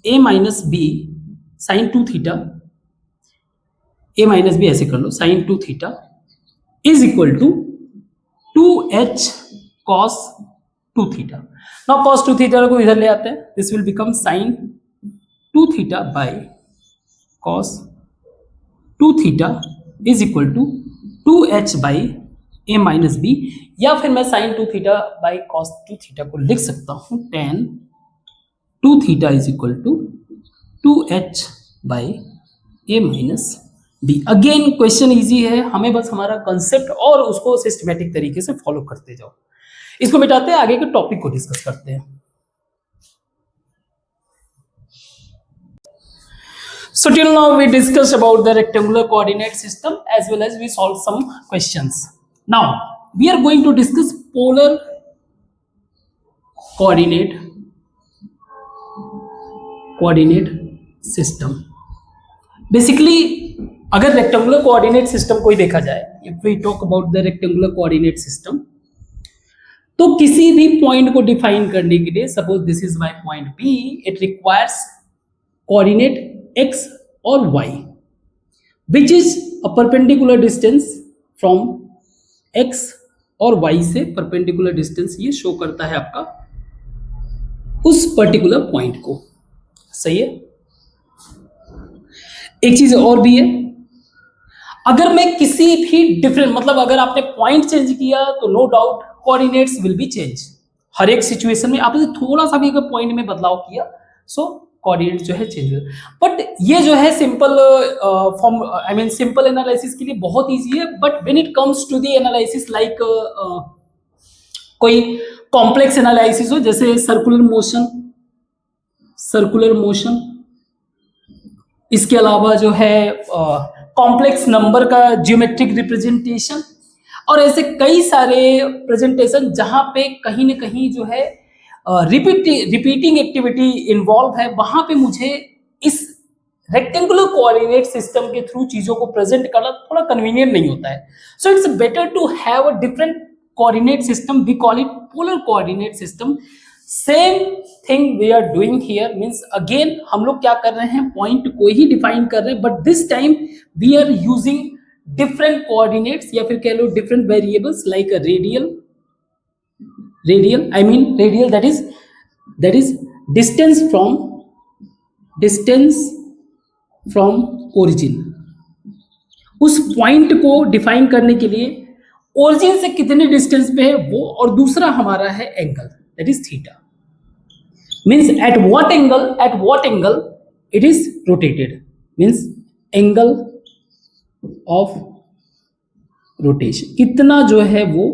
a minus B sine 2 theta, a minus B ऐसे कर लो, sine 2 theta is equal to 2h cos 2 theta. Now cos 2 theta को इधर ले आते हैं, this will become sine 2 theta by cos 2 theta is equal to 2h by a minus B, या फिर मैं sine 2 theta by cos 2 theta को लिख सकता हूं tan 2 theta is equal to 2h by a minus b. Again question easy है, हमें बस हमारा कंसेप्ट और उसको सिस्टमेटिक तरीके से फॉलो करते जाओ। इसको मिटाते हैं, आगे के टॉपिक को डिस्कस करते हैं। So till now we discussed about the rectangular coordinate system as well as we solved some questions. Now we are going to discuss polar coordinate system. Basically अगर रेक्टेंगुलर कोऑर्डिनेट सिस्टम कोई देखा जाए, if we talk about the rectangular coordinate system, तो किसी भी point को define करने के लिए, suppose this is my point P, it requires coordinate x और y which is a perpendicular distance from x और y से परपेंडिकुलर डिस्टेंस ये शो करता है आपका उस पर्टिकुलर पॉइंट को। सही है। एक चीज और भी है, अगर मैं किसी भी डिफरेंट, मतलब अगर आपने पॉइंट चेंज किया तो no doubt coordinates will be change. हर एक सिचुएशन में आपने थोड़ा सा भी अगर पॉइंट में बदलाव किया सो कोऑर्डिनेट जो है चेंज हो। बट ये जो है simple form, I mean simple analysis के लिए बहुत इजी है, but when it comes to the analysis like कोई कॉम्प्लेक्स एनालिसिस हो, जैसे सर्कुलर मोशन, इसके अलावा जो है कॉम्प्लेक्स नंबर का ज्योमेट्रिक रिप्रेजेंटेशन, और ऐसे कई सारे प्रेजेंटेशन जहां पे कहीं ना कहीं जो है रिपीटिंग एक्टिविटी इन्वॉल्व है, वहां पे मुझे इस रेक्टेंगुलर कोऑर्डिनेट सिस्टम के थ्रू चीजों को प्रेजेंट करना थोड़ा कन्वीनियंट नहीं होता है। So it's better to have a different coordinate system, we call it polar coordinate system. Same thing we are doing here, means again हम लोग क्या कर रहे हैं, पॉइंट को ही डिफाइन कर रहे हैं, but this time we are using different coordinates, या फिर कह लो different variables like radial, I mean radial, that is distance from origin। उस पॉइंट को डिफाइन करने के लिए ओरिजिन से कितने डिस्टेंस पे है वो, और दूसरा हमारा है angle, that is theta, means at what angle it is rotated, means angle of rotation, कितना जो है वो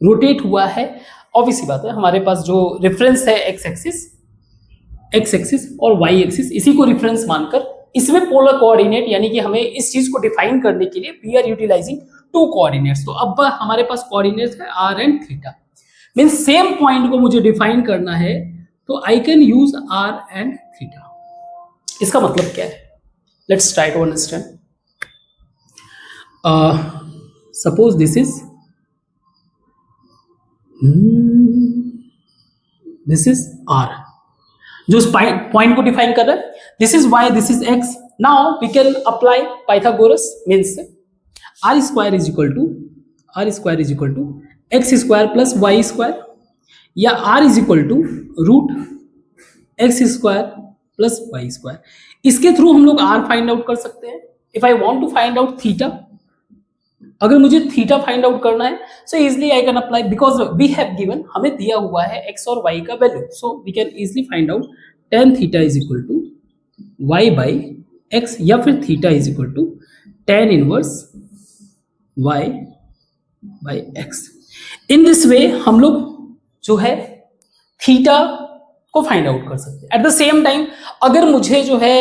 रोटेट हुआ है। ऑब्वियसली बात है, हमारे पास जो रेफरेंस है एक्स एक्सिस और वाई एक्सिस, इसी को रेफरेंस मानकर इसमें पोलर कोऑर्डिनेट, यानी कि हमें इस चीज को डिफाइन करने के लिए we are utilising two coordinates. तो अब हमारे पास कोऑर्डिनेट्स है r and theta, means same point को मुझे डिफाइन करना है तो I can use r and theta. इसका मतलब क्या है, let's try to understand. Suppose this is R, जो उस पॉइंट को डिफाइन कर रहा है, this is Y, this is X। Now we can apply Pythagoras, means R square is equal to x square plus y square, या R is equal to root x square plus y square. इसके through हम लोग R find out कर सकते हैं। If I want to find out theta, अगर मुझे theta find out करना है, so easily I can apply, because we have given, हमें दिया हुआ है एक्स और वाई का value, so we can easily find out tan theta is equal to Y by x, या फिर theta is equal to tan inverse y by x. In this way हम लोग जो है थीटा को फाइंड आउट कर सकते हैं। एट द सेम टाइम अगर मुझे जो है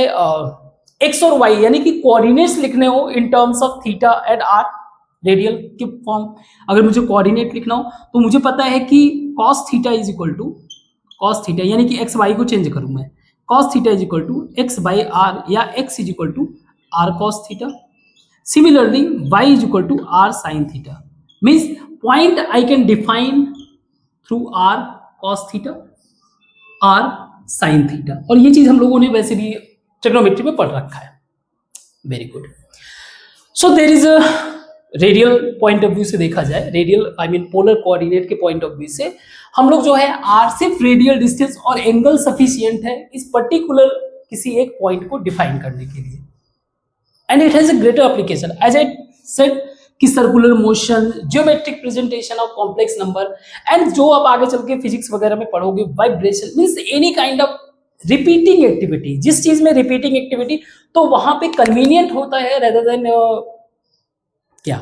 एक्स और वाई यानी कि कोऑर्डिनेट्स लिखने हो in terms of theta and r, radial के फॉर्म, अगर मुझे कोऑर्डिनेट लिखना हो तो मुझे पता है कि cos theta is equal to cos theta, यानी कि एक्स वाई को चेंज करूं मैं, cos theta is equal to x by r या x is equal to r cos theta. Similarly y is equal to r sine theta, means point I can define through r cos theta, r sine theta. और ये चीज हम लोगों ने वैसे भी trigonometry में पढ़ रखा है। Very good. So there is a radial point of view से देखा जाए, radial I mean polar coordinate के पॉइंट ऑफ व्यू से हम लोग जो है आर सिर्फ रेडियल डिस्टेंस और एंगल सफिशिएंट है इस पर्टिकुलर किसी एक पॉइंट को डिफाइन करने के लिए, and it has a greater application as I said कि circular motion, geometric presentation of complex number, and जो आप आगे चल के फिजिक्स वगैरह में पढ़ोगे vibration, means any kind of repeating activity. जिस चीज में रिपीटिंग एक्टिविटी तो वहां पे कन्वीनियंट होता है रेदर देन क्या,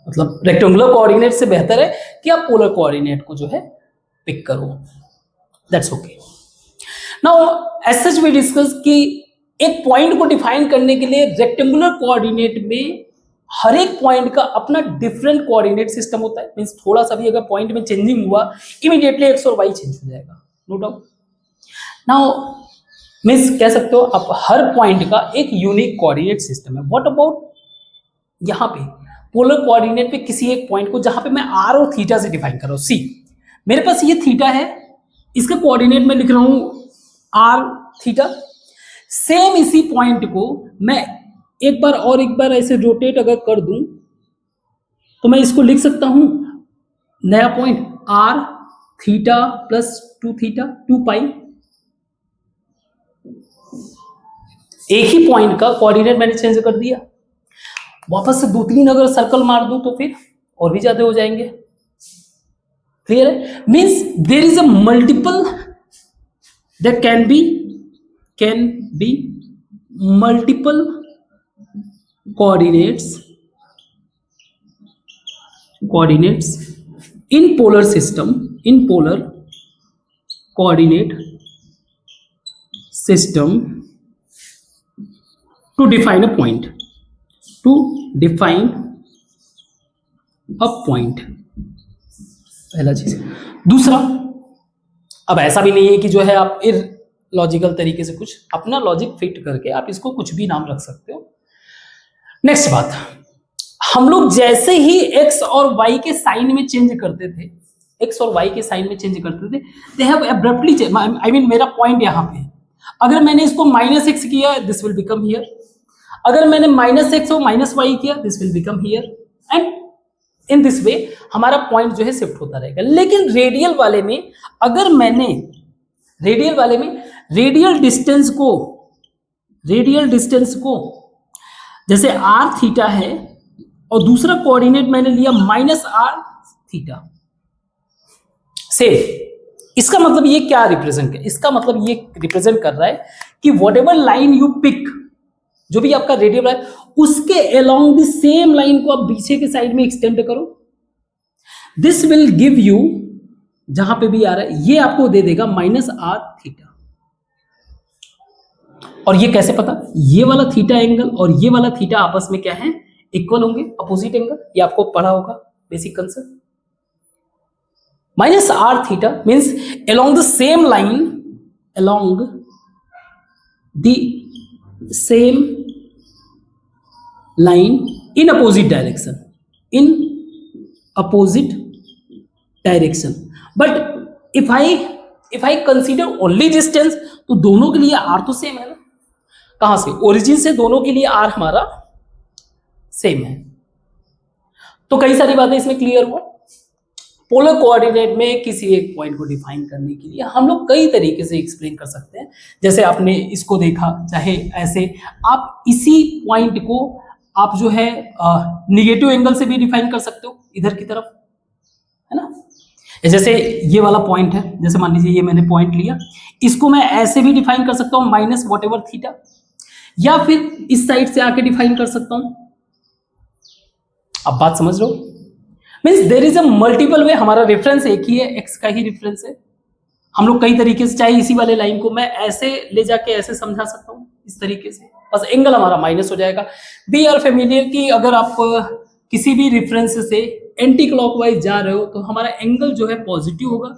मतलब रेक्टेंगुलर कोऑर्डिनेट से बेहतर है कि आप पोलर कोऑर्डिनेट को जो है पिक करो। That's okay. Now as such we discuss कि एक पॉइंट को डिफाइन करने के लिए रेक्टेंगुलर कोऑर्डिनेट में हर एक पॉइंट का अपना डिफरेंट कोऑर्डिनेट सिस्टम होता है। मींस थोड़ा सा भी अगर पॉइंट में चेंजिंग हुआ इमीडिएटली एक्स और वाई चेंज हो जाएगा, नो डाउट। नाउ मींस कह सकते हो आप हर पॉइंट का एक यूनिक कोऑर्डिनेट सिस्टम है। व्हाट अबाउट यहां पे पोलर कोऑर्डिनेट पे किसी एक पॉइंट को जहां पे मैं आर और थीटा से डिफाइन कर रहा हूं। सी मेरे पास ये थीटा है, इसका कोऑर्डिनेट में लिख रहा हूं आर थीटा। सेम इसी पॉइंट को मैं एक बार ऐसे रोटेट अगर कर दूं तो मैं इसको लिख सकता हूं नया point r theta plus 2 theta 2 pi. एक ही पॉइंट का कोऑर्डिनेट मैंने चेंज कर दिया। वापस से 2-3 अगर सर्कल मार दूं तो फिर और भी ज्यादा हो जाएंगे। क्लियर है? Means there is a multiple, there can be multiple coordinates in polar system, in polar coordinate system to define a point, पहला चीज। दूसरा, अब ऐसा भी नहीं है कि जो है आप इलॉजिकल तरीके से कुछ अपना लॉजिक फिट करके आप इसको कुछ भी नाम रख सकते हो। नेक्स्ट बात, हम लोग जैसे ही x और y के साइन में चेंज करते थे, x और y के साइन में चेंज करते थे, they have abruptly, I mean मेरा पॉइंट यहां पे, अगर मैंने इसको -x किया दिस विल बिकम हियर, अगर मैंने -x और -y किया this will become here, and in this वे हमारा पॉइंट जो है शिफ्ट होता रहेगा। लेकिन रेडियल वाले में अगर मैंने रेडियल डिस्टेंस को जैसे आर थीटा है और दूसरा कोऑर्डिनेट मैंने लिया -r थीटा से, इसका मतलब ये क्या रिप्रेजेंट है? इसका मतलब ये रिप्रेजेंट कर रहा है कि whatever line you pick, जो भी आपका रेडियल है उसके अलोंग द सेम लाइन को आप पीछे के साइड में एक्सटेंड करो। दिस विल गिव यू, जहां पे भी आ रहा है ये आपको दे देगा -r थीटा। और ये कैसे पता? ये वाला थीटा एंगल और ये वाला थीटा आपस में क्या है? इक्वल होंगे, अपोजिट एंगल। ये आपको पढ़ा होगा basic concept. -r theta means along the same line in opposite direction, but if I consider only distance, तो दोनों के लिए r तो सेम है ना। कहां से? ओरिजिन से दोनों के लिए r हमारा सेम है। तो कई सारी बातें इसमें क्लियर हुआ। पोलर कोऑर्डिनेट में किसी एक पॉइंट को डिफाइन करने के लिए हम लोग कई तरीके से एक्सप्लेन कर सकते हैं। जैसे आपने इसको देखा, चाहे ऐसे आप इसी पॉइंट को आप जो है निगेटिव एंगल से भी डिफाइन कर सकते हो, इधर की तरफ, है ना। जैसे ये वाला पॉइंट है, जैसे मान लीजिए ये मैंने पॉइंट लिया, इसको मैं ऐसे भी डिफाइन कर सकता हूँ -whatever थीटा, या फिर इस साइड से आके डिफाइन कर सकता हूं। अब बात समझ लो। Means there is a multiple way, हमारा रेफरेंस एक ही है, एक्स का ही रेफरेंस है। हम लोग कई तरीके से, चाहे इसी वाले लाइन को मैं ऐसे ले जाके ऐसे समझा सकता हूँ, इस तरीके से, बस एंगल हमारा माइनस हो जाएगा। बी आर फेमिलियर कि अगर आप किसी भी रेफरेंस से एंटी क्लॉकवाइज जा रहे हो तो हमारा एंगल जो है पॉजिटिव होगा,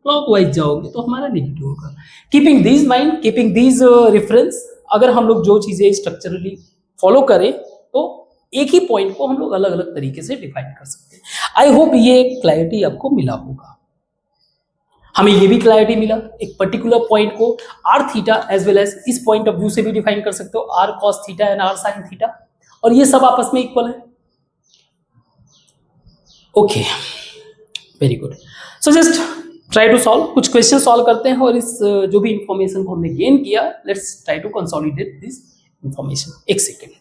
क्लॉकवाइज जाओगे तो हमारा नेगेटिव होगा। Keeping these mind, keeping these reference, अगर हम लोग जो चीजें स्ट्रक्चरली फॉलो करें तो एक ही पॉइंट को हम लोग अलग अलग तरीके से डिफाइन कर सकते हैं। आई होप ये क्लैरिटी आपको मिला होगा। हमें ये भी क्लैरिटी मिला, एक पर्टिकुलर पॉइंट को r theta as well as इस पॉइंट ऑफ व्यू से भी डिफाइन कर सकते हो, r cos theta and r sine theta, और ये सब आपस में इक्वल है। Okay, very good. So just try to solve, कुछ क्वेश्चन सॉल्व करते हैं और इस जो भी इंफॉर्मेशन को हमने गेन किया, let's try to consolidate this information. एक सेकेंड।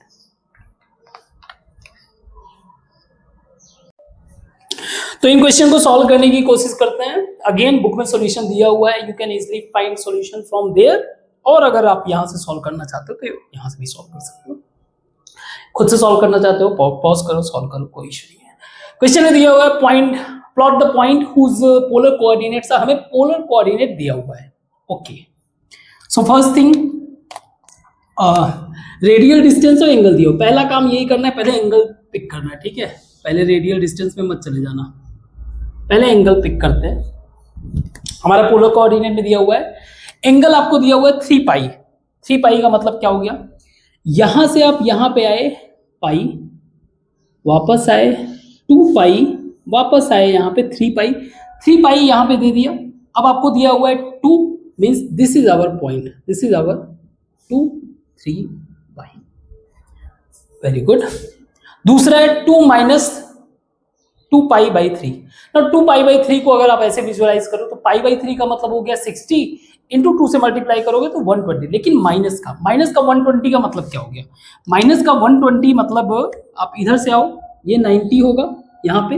तो इन क्वेश्चन को सॉल्व करने की कोशिश करते हैं। अगेन बुक में सॉल्यूशन दिया हुआ है, you can easily find solution from there, और अगर आप यहां से सॉल्व करना चाहते हो तो यहां से भी सॉल्व कर सकते हो। खुद से सॉल्व करना चाहते हो पॉज करो, सॉल्व करो, कोई इशू नहीं है। क्वेश्चन में दिया हुआ है point, plot the point whose polar coordinates, हमें पोलर कोऑर्डिनेट दिया हुआ है। Okay, so first thing radial distance और एंगल दिया। पहला काम यही करना है, पहले एंगल पिक करना है, ठीक है। पहले रेडियल डिस्टेंस में मत चले जाना, पहले एंगल पिक करते हैं। हमारा पोलर कोऑर्डिनेट में दिया हुआ है एंगल, आपको दिया हुआ है 3 पाई। 3 पाई का मतलब क्या हो गया, यहां से आप यहां पे आए पाई, वापस आए 2 पाई, वापस आए यहां पे 3 पाई, 3 पाई यहां पे दे दिया। अब आपको दिया हुआ है 2, means this is our point, this is our 2 3 pi. Very good. दूसरा है 2 माइनस 2 पाई बाई 3। ना 2 पाई बाई 3 को अगर आप ऐसे विजुअलाइज करो तो पाई बाई 3 का मतलब हो गया 60, इंटू 2 से मल्टीप्लाई करोगे तो 120। लेकिन माइनस का 120 का मतलब क्या हो गया, माइनस का 120 मतलब आप इधर से आओ, ये 90 होगा यहाँ पे,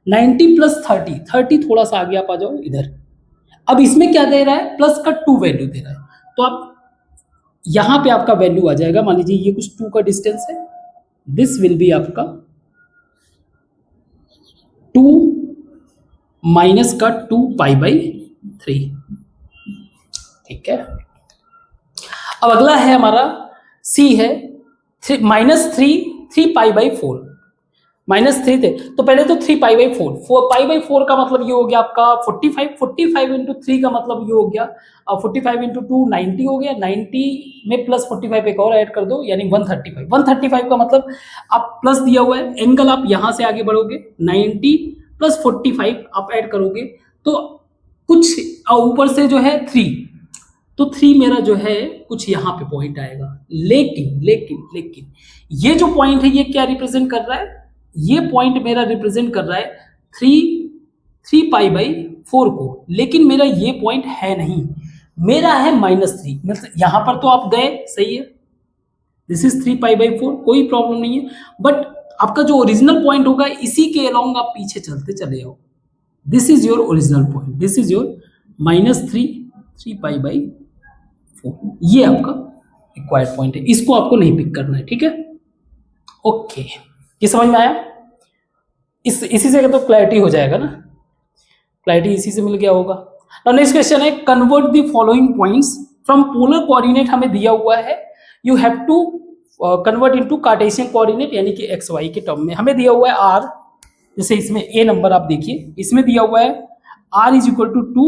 90 प्लस 30 थोड़ा सा आगे आप आ जाओ इधर। अब इसमें क्या दे रहा है, प्लस का 2 वैल्यू दे रहा है, तो आप यहाँ पे आपका वैल्यू आ जाएगा। मान लीजिए ये कुछ 2 का डिस्टेंस है, दिस विल बी आपका 2 माइनस का 2 पाई बाई 3, ठीक है। अब अगला है हमारा सी है -3 पाई बाई 4, -3 थे तो पहले तो 3 पाई बाई 4 पाई बाई 4 का मतलब ये हो गया आपका 45 इंटू 3 का मतलब ये हो गया 45 इंटू 2 90 हो गया, 90 में प्लस 45 एक और ऐड कर दो यानी 135 का मतलब आप प्लस दिया हुआ है, एंगल आप यहां से आगे बढ़ोगे 90 प्लस 45 आप ऐड करोगे तो कुछ ऊपर से जो है 3, तो 3 मेरा जो है कुछ यहाँ पे पॉइंट आएगा। लेकिन ये जो पॉइंट है ये क्या रिप्रेजेंट कर रहा है, ये पॉइंट मेरा रिप्रेजेंट कर रहा है 3 पाई बाई 4 को, लेकिन मेरा ये पॉइंट है नहीं, मेरा है -3। मतलब यहाँ पर तो आप गए, सही है, दिस इज 3 पाई बाई 4, कोई प्रॉब्लम नहीं है, बट आपका जो ओरिजिनल पॉइंट होगा इसी के अलोंग आप पीछे चलते चले आओ। This is your original point, this is your -3 pi by 4, ये आपका रिक्वायर्ड पॉइंट है, इसको आपको नहीं पिक करना है, ठीक है। ओके, ये समझ में आया, इसी से तो क्लैरिटी हो जाएगा ना, क्लैरिटी इसी से मिल गया होगा। नाउ नेक्स्ट क्वेश्चन है convert the following points from polar coordinate, हमें दिया हुआ है you have to convert into Cartesian coordinate यानी कि एक्स वाई के टर्म में। हमें दिया हुआ है आर, जैसे इसमें ए नंबर आप देखिए, इसमें दिया हुआ है r is equal to 2,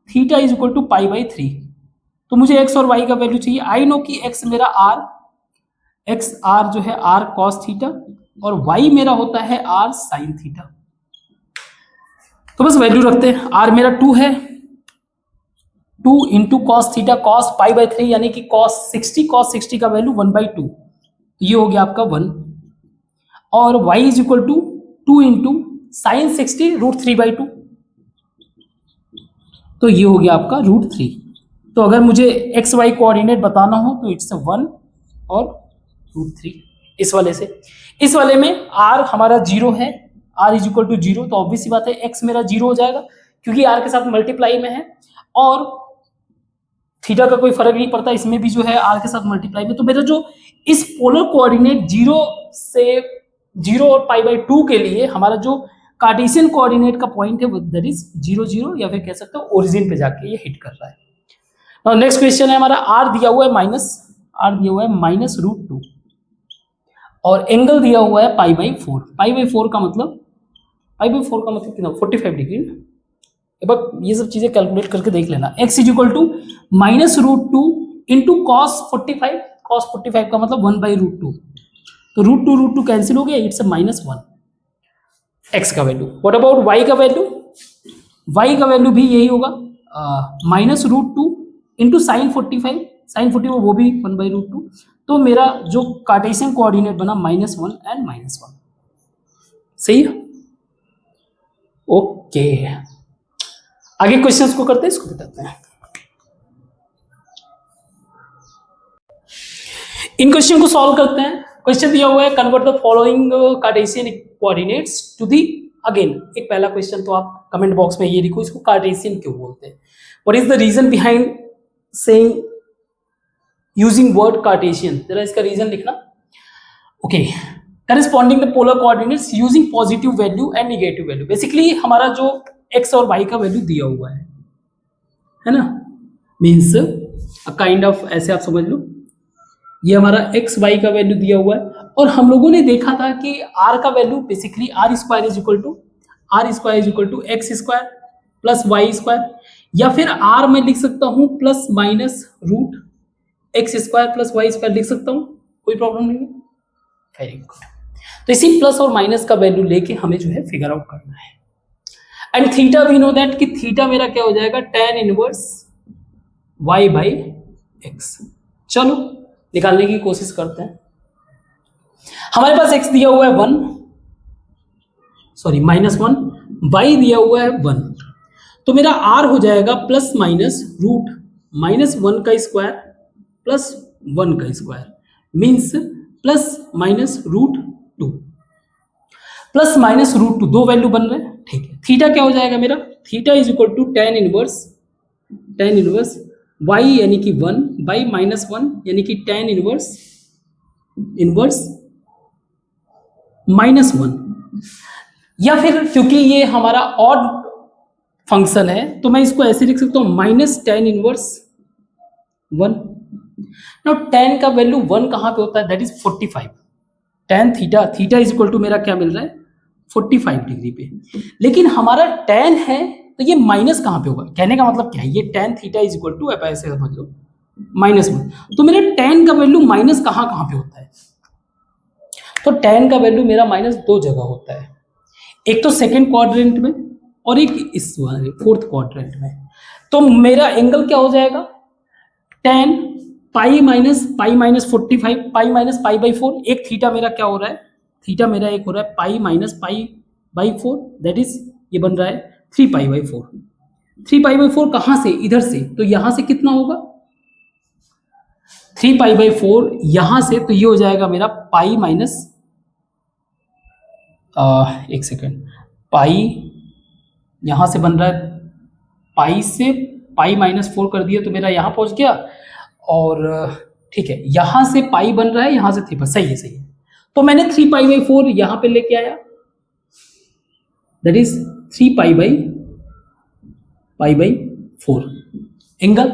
theta is equal to pi by 3, तो मुझे एक्स और वाई का वैल्यू चाहिए। आई नो कि एक्स मेरा एक्स आर जो है आर कॉस थीटा और वाई मेरा होता है आर साइन थीटा, तो बस वैल्यू रखते हैं। आर मेरा 2 है, 2 into cos theta, cos pi by 3 यानी कि कॉस 60 का वैल्यू 1/2, ये हो गया आपका 1, और y is equal to 2 into sine 60 √3/2, तो ये हो गया आपका √3। तो अगर मुझे एक्स वाई कोऑर्डिनेट बताना हो तो इट्स 1 और √3 इस वाले से। इस वाले में r हमारा 0 है, r इज इक्वल टू 0, तो ऑब्वियस सी बात है x मेरा 0 हो जाएगा क्योंकि r के साथ मल्टीप्लाई में है, और थीटा का कोई फर्क नहीं पड़ता, इसमें भी जो है r के साथ मल्टीप्लाई में। तो मेरा जो इस पोलर कोऑर्डिनेट 0 और पाई बाई 2 के लिए हमारा जो कार्टेशियन कोऑर्डिनेट का पॉइंट है दैट इज 0 0, या फिर कह सकते हो ओरिजिन पे जाके ये हिट कर रहा है। और नेक्स्ट क्वेश्चन है हमारा, आर दिया हुआ है -√2 और एंगल दिया हुआ है π/4। π/4 का मतलब कितना, 45 डिग्री। अब ये सब चीजें कैलकुलेट करके देख लेना। x is equal to -√2 into cos 45। cos 45 का मतलब 1/√2, तो √2 कैंसिल हो गया, इट्स -1 x का वैल्यू। व्हाट अबाउट y का वैल्यू? y का वैल्यू भी यही होगा, -√2 इंटू साइन 45, वो भी 1/√2। तो मेरा जो कार्टेशियन कोऑर्डिनेट बना -1 एंड -1। सही है, ओके। आगे क्वेश्चंस को करते हैं, इसको बताते हैं। इन क्वेश्चन को सॉल्व करते हैं। क्वेश्चन दिया हुआ है, convert the following Cartesian coordinates to the, again एक पहला क्वेश्चन तो आप कमेंट बॉक्स में ये लिखो, इसको कार्टेशियन क्यों बोलते हैं, what is the reason behind saying using word Cartesian, जरा इसका रीजन लिखना। Okay, corresponding the polar coordinates using positive value and negative value. Basically हमारा जो x और y का वैल्यू दिया हुआ है ना, मीन्स अ काइंड ऑफ, ऐसे आप समझ लो, ये हमारा x y का वैल्यू दिया हुआ है, और हम लोगों ने देखा था कि r का value basically r² is equal to x square plus y square, या फिर r मैं लिख सकता हूं plus minus root x square plus y square लिख सकता हूं, कोई प्रॉब्लम नहीं है। Very good. तो इसी प्लस और माइनस का वैल्यू लेके हमें जो है फिगर आउट करना है। And theta we know that कि थीटा मेरा क्या हो जाएगा, tan इनवर्स y/x। चलो निकालने की कोशिश करते हैं। हमारे पास x दिया हुआ है -1, y दिया हुआ है 1, तो मेरा r हो जाएगा प्लस माइनस रूट -1 का स्क्वायर प्लस 1 का square, means plus minus root 2, दो वैल्यू बन रहे हैं। ठीक है, थीटा क्या हो जाएगा मेरा, theta is equal to tan inverse y यानी कि 1 बाई -1 यानी कि tan इनवर्स -1, या फिर क्योंकि ये हमारा ऑड फंक्शन है तो मैं इसको ऐसे लिख सकता हूं minus tan inverse 1। Now tan का वैल्यू 1 कहां पे होता है, that is 45। tan theta is equal to मेरा क्या मिल रहा है, 45 डिग्री पे। लेकिन हमारा tan है तो ये माइनस कहां पे होगा, कहने का मतलब क्या है, ये tan theta is equal to, ऐसे समझ लो, -1। तो मेरा tan का वैल्यू माइनस कहां पे होता है, तो tan का वैल्यू मेरा माइनस दो जगह होता है, एक तो सेकेंड क्वाड्रेंट में और एक इस वाले फोर्थ क्वाड्रेंट में। तो मेरा एंगल क्या हो जाएगा, tan pi minus 45, pi minus π/4, एक थीटा मेरा क्या हो रहा है, थीटा मेरा एक हो रहा है पाई माइनस π/4, दैट इज ये बन रहा है 3π/4। 3π/4 कहां से, इधर से, तो यहां से कितना होगा 3π/4 यहां से, तो ये हो जाएगा मेरा पाई माइनस, एक सेकेंड, पाई यहां से बन रहा है, पाई से पाई -4 कर दिया तो मेरा यहां पहुंच गया, और ठीक है यहां से पाई बन रहा है, यहां से 3, सही है। तो मैंने 3π/4 यहां पे लेके आया, दैट इज 3π/4 एंगल।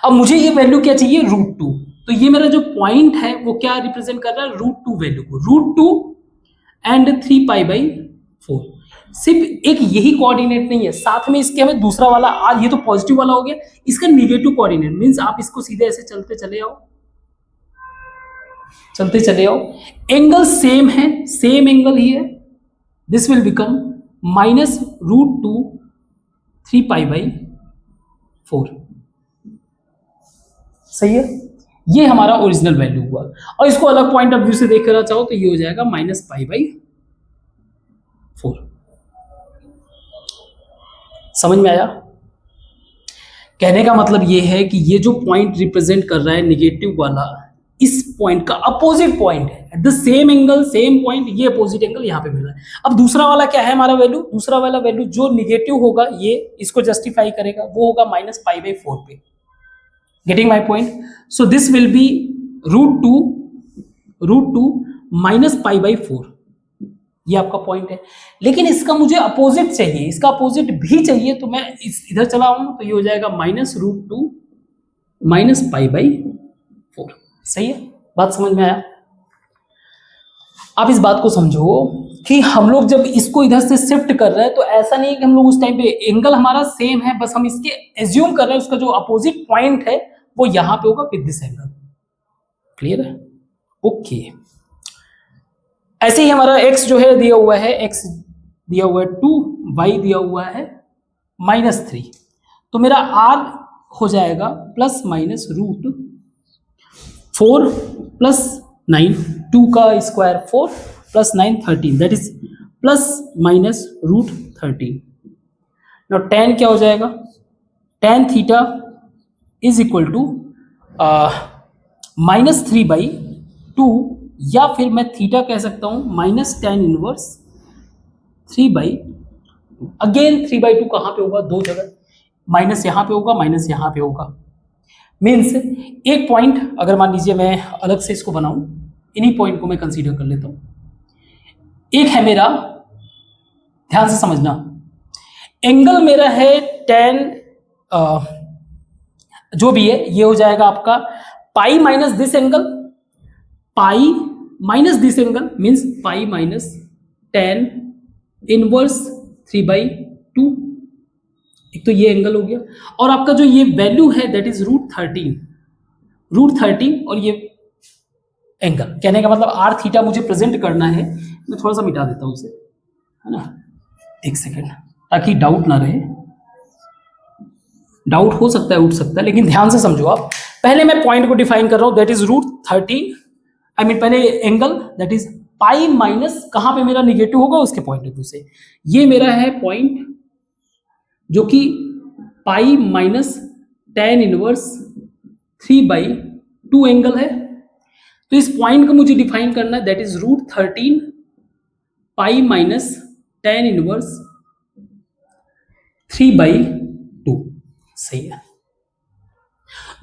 अब मुझे ये वैल्यू क्या चाहिए, √2, तो ये मेरा जो पॉइंट है वो क्या रिप्रेजेंट कर रहा है, √2 वैल्यू को, √2 एंड 3π/4। सिर्फ एक यही कोऑर्डिनेट नहीं है, साथ में इसके हमें दूसरा वाला ये तो पॉजिटिव वाला हो गया, इसका नेगेटिव कोऑर्डिनेट मींस आप इसको सीधे ऐसे चलते चले आओ, एंगल सेम है, सेम एंगल ही है, दिस विल बिकम -√2 3π/4। सही है, ये हमारा ओरिजिनल वैल्यू हुआ। और इसको अलग पॉइंट ऑफ व्यू से देख करना चाहो तो ये हो जाएगा -π/4। समझ में आया, कहने का मतलब ये है कि ये जो पॉइंट रिप्रेजेंट कर रहा है नेगेटिव वाला, इस पॉइंट का अपोजिट पॉइंट है, at the same angle same point, ये अपोजिट एंगल यहां पे मिल रहा है। अब दूसरा वाला क्या है हमारा वैल्यू, दूसरा वाला वैल्यू जो नेगेटिव होगा ये इसको जस्टिफाई करेगा, वो होगा -π/4 पे। Getting my point, so this will B √2 -π/4, ये आपका पॉइंट है। लेकिन इसका मुझे अपोजिट चाहिए, इसका अपोजिट भी चाहिए, तो मैं इधर चला आऊँ तो ये हो जाएगा -√2 - π/4। सही है, बात समझ में आया? आप इस बात को समझो कि हम लोग जब इसको इधर से शिफ्ट कर रहे हैं तो ऐसा नहीं है कि हम लोग उस टाइम पे एंगल हमारा सेम है, बस हम इसके एज्यूम कर रहे हैं उसका जो अपोजिट पॉइंट है वो यहां पे होगा विद दिस एंगल। क्लियर है? ओके। ऐसे ही हमारा x जो है दिया हुआ है, x दिया हुआ है 2, y दिया हुआ है -3, तो मेरा r हो जाएगा ±√4 +9, 2 का square 4 +9 13, that is ±√13। Now tan क्या हो जाएगा? tan theta is equal to -3/2, या फिर मैं थीटा कह सकता हूं -tan इनवर्स 3/2। अगेन 3/2 कहाँ पे होगा? दो जगह, माइनस यहाँ पे होगा, माइनस यहाँ पे होगा। मीन्स एक पॉइंट अगर मान लीजिए मैं अलग से इसको बनाऊं, इन्हीं पॉइंट को मैं कंसीडर कर लेता हूं। एक है मेरा, ध्यान से समझना, एंगल मेरा है tan, जो भी है ये हो जाएगा आपका pi minus this angle, pi minus this angle means pi minus tan inverse 3/2। एक तो ये एंगल हो गया, और आपका जो ये वैल्यू है दैट इज √13 और ये एंगल। कहने का मतलब r थीटा मुझे प्रेजेंट करना है। मैं थोड़ा सा मिटा देता हूं उसे, है ना, एक सेकेंड, ताकि डाउट ना रहे। डाउट हो सकता है, उठ सकता है, लेकिन ध्यान से समझो आप। पहले मैं पॉइंट को डिफाइन कर रहा हूं, दैट इज √13, आई मीन पहले angle that is pi minus, कहां पे मेरा निगेटिव होगा उसके पॉइंट ऑफ व्यू से। ये मेरा है पॉइंट जो कि pi minus tan inverse 3/2 angle है। तो इस पॉइंट को मुझे डिफाइन करना है, that is √13 pi minus tan inverse 3/2। सही है।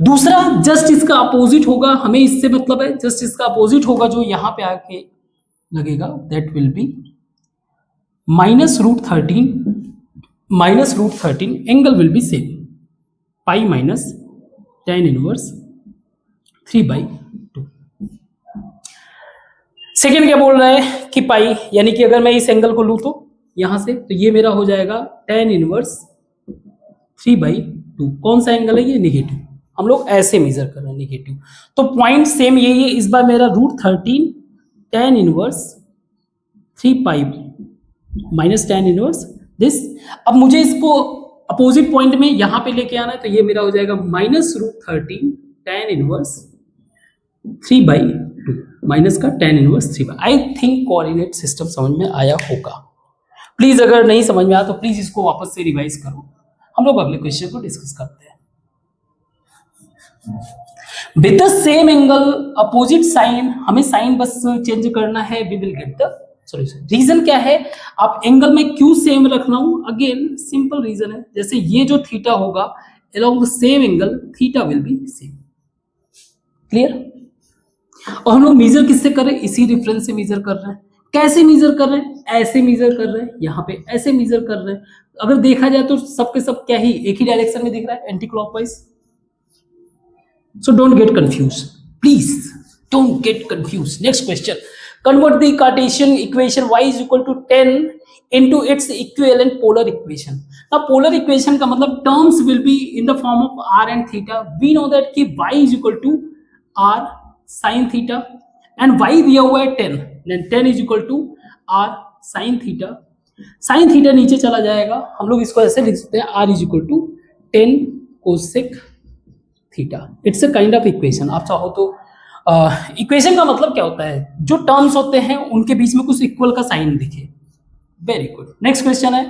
दूसरा जस्ट इसका अपोजिट होगा, हमें इससे मतलब है, जस्ट इसका अपोजिट होगा जो यहां पे आके लगेगा, that will be -√13 angle will be same, pi minus tan inverse 3/2। Second क्या बोल रहा है कि पाई, यानी कि अगर मैं इस एंगल को लूं तो यहां से, तो ये मेरा हो जाएगा tan इनवर्स 3/2। कौन सा एंगल है? ये निगेटिव, हम लोग ऐसे मेजर कर रहे हैं निगेटिव, तो पॉइंट सेम यही है। इस बार मेरा √13 tan inverse 3 minus tan inverse this. अब मुझे इसको अपोजिट पॉइंट में यहां पे लेके आना है, तो ये मेरा हो जाएगा -√13 tan इनवर्स 3/2, माइनस का tan inverse 3/2। I think coordinate system समझ में आया होगा। प्लीज अगर नहीं समझ में आया तो प्लीज इसको वापस से रिवाइज करो, हम लोग अगले क्वेश्चन को डिस्कस करते हैं। With the same angle opposite sign, हमें साइन बस चेंज करना है, we will get the solution. Reason क्या है? आप एंगल में क्यों सेम रख रहा हूं? अगेन सिंपल रीजन है, जैसे ये जो थीटा होगा along the same angle theta will be same. Clear? और हम लोग मेजर किससे कर रहे हैं? इसी रेफरेंस से मेजर कर रहे हैं। कैसे मेजर कर रहे हैं? ऐसे मेजर कर रहे हैं, यहाँ पे ऐसे मेजर कर रहे हैं। अगर देखा जाए तो सबके सब क्या ही एक ही डायरेक्शन में दिख रहा है, anti clockwise. So don't get confuse, please don't get confuse. Next question, convert the Cartesian equation y is equal to 10 into its equivalent polar equation. Now polar equation का मतलब terms will be in the form of r and theta. We know that कि y is equal to r sin theta and y दिया हुआ है 10, then 10 is equal to r sin theta. sin theta नीचे चला जाएगा, हम लोग इसको ऐसे लिख सकते हैं, r is equal to 10 cosec theta. It's a kind of equation. आप चाहो तो इक्वेशन का मतलब क्या होता है? जो टर्म्स होते हैं उनके बीच में कुछ इक्वल का साइन दिखे। Very good. नेक्स्ट क्वेश्चन है,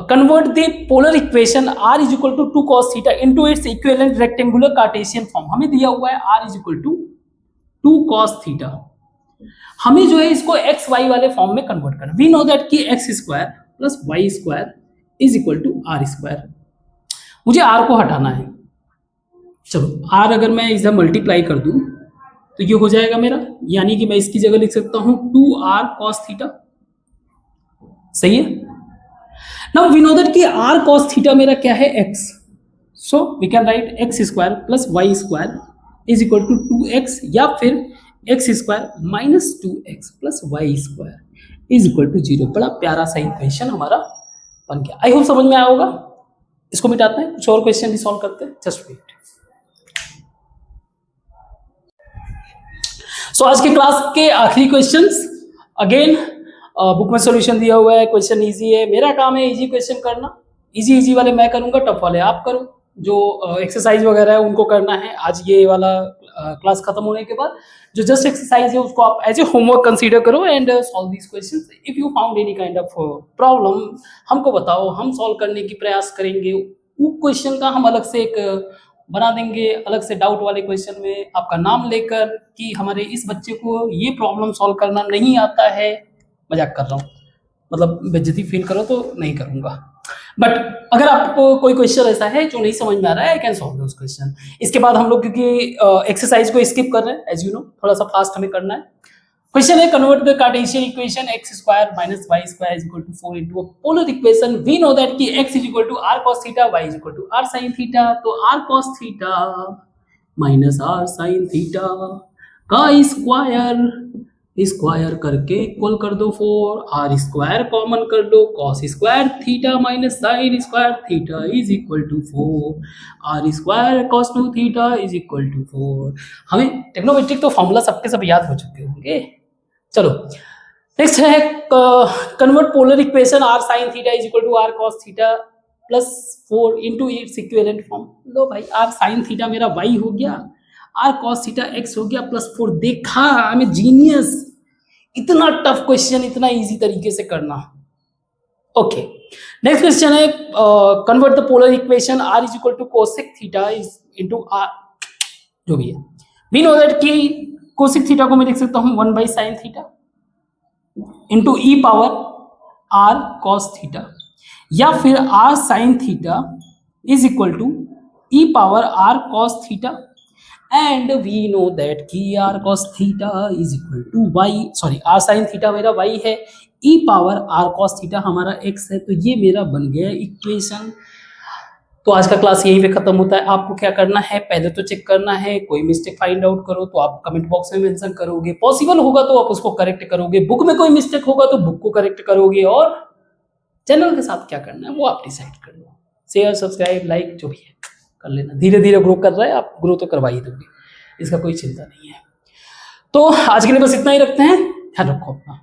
convert the polar equation r is equal to 2 cos theta into its equivalent rectangular Cartesian form. हमें दिया हुआ है r is equal to 2 cos theta, हमें जो है इसको x y वाले फॉर्म में कन्वर्ट करना। वी नो दैट कि x square plus y square is equal to r square. मुझे r को हटाना है। चलो r अगर मैं इधर मल्टीप्लाई कर दूं तो ये हो जाएगा मेरा, यानी कि मैं इसकी जगह लिख सकता हूं 2r cos थीटा सही है। नाउ वी नो दैट कि r cos थीटा मेरा क्या है x, so we can write x square plus y square is equal to 2x या फिर x square minus 2x plus y square is equal to 0। बड़ा प्यारा सा equation हमारा बन गया। आई होप समझ में आया होगा। इसको मिटाते हैं, कुछ और क्वेश्चन भी सॉल्व करते हैं, जस्ट वेट। सो आज के क्लास के आखिरी क्वेश्चंस अगेन बुक में सॉल्यूशन दिया हुआ है, क्वेश्चन इजी है। मेरा काम है इजी क्वेश्चन करना, इजी वाले मैं करूंगा, टफ वाले आप करो। जो एक्सरसाइज वगैरह है उनको करना है आज ये वाला क्लास खत्म होने के बाद। जो जस्ट एक्सरसाइज है उसको आप एज ए होमवर्क कंसीडर करो and solve these questions. If you found any kind of problem हमको बताओ, हम सॉल्व करने की प्रयास करेंगे। वो क्वेश्चन का हम अलग से एक बना देंगे, अलग से डाउट वाले क्वेश्चन में आपका नाम लेकर कि हमारे इस बच्चे को ये प्रॉब्लम सॉल्व करना नहीं आता है। मजाक कर रहा हूँ, मतलब बेइज्जती फील करो तो नहीं करूँगा। बट अगर आपको कोई क्वेश्चन ऐसा है जो नहीं समझ में आ रहा है, I can solve those question. इसके बाद हम लोग क्योंकि एक्सरसाइज को स्किप कर रहे हैं, एज यू नो थोड़ा सा फास्ट हमें करना है। क्वेश्चन है convert the Cartesian equation x square minus y square is equal to 4 into a polar equation. We know that कि x is equal to r cos theta, y is equal to r sin theta. तो r cos theta minus r sin theta का square करके equal कर दो 4, r square common कर दो, cos square theta minus sin square theta is equal to 4, r square cos 2 theta is equal to 4। हमें trigonometric तो formula सबके सब याद हो चुके होंगे। चलो नेक्स्ट है convert polar equation r sin theta is equal to r cos theta plus 4 into its equivalent form. लो भाई, r sin थीटा मेरा y हो गया, r cos थीटा x हो गया प्लस 4। देखा, आई एम जीनियस। इतना टफ क्वेश्चन इतना इजी तरीके से करना। ओके, नेक्स्ट क्वेश्चन है convert the polar equation r is equal to cosec theta is into r, जो भी है। वी नो दैट कि कोसेक थीटा को मैं लिख सकता हूं 1 बाई sine theta into e power r cos theta, या फिर r sin theta is equal to e power r cos theta. And we know that कि r cos theta is equal to y, sorry r sin theta मेरा y है, e power r cos theta हमारा x है। तो ये मेरा बन गया इक्वेशन। तो आज का क्लास यहीं पे खत्म होता है। आपको क्या करना है, पहले तो चेक करना है, कोई मिस्टेक फाइंड आउट करो तो आप कमेंट बॉक्स में मेंशन करोगे, पॉसिबल होगा तो आप उसको करेक्ट करोगे, बुक में कोई मिस्टेक होगा तो बुक को करेक्ट करोगे, और चैनल के साथ क्या करना है वो आप डिसाइड कर लो। शेयर, सब्सक्राइब, लाइक जो भी है कर लेना। धीरे धीरे ग्रो कर रहा है, आप ग्रो तो करवा ही दोगे, इसका कोई चिंता नहीं है। तो आज के लिए बस इतना ही रखते हैं। ध्यान रखो अपना।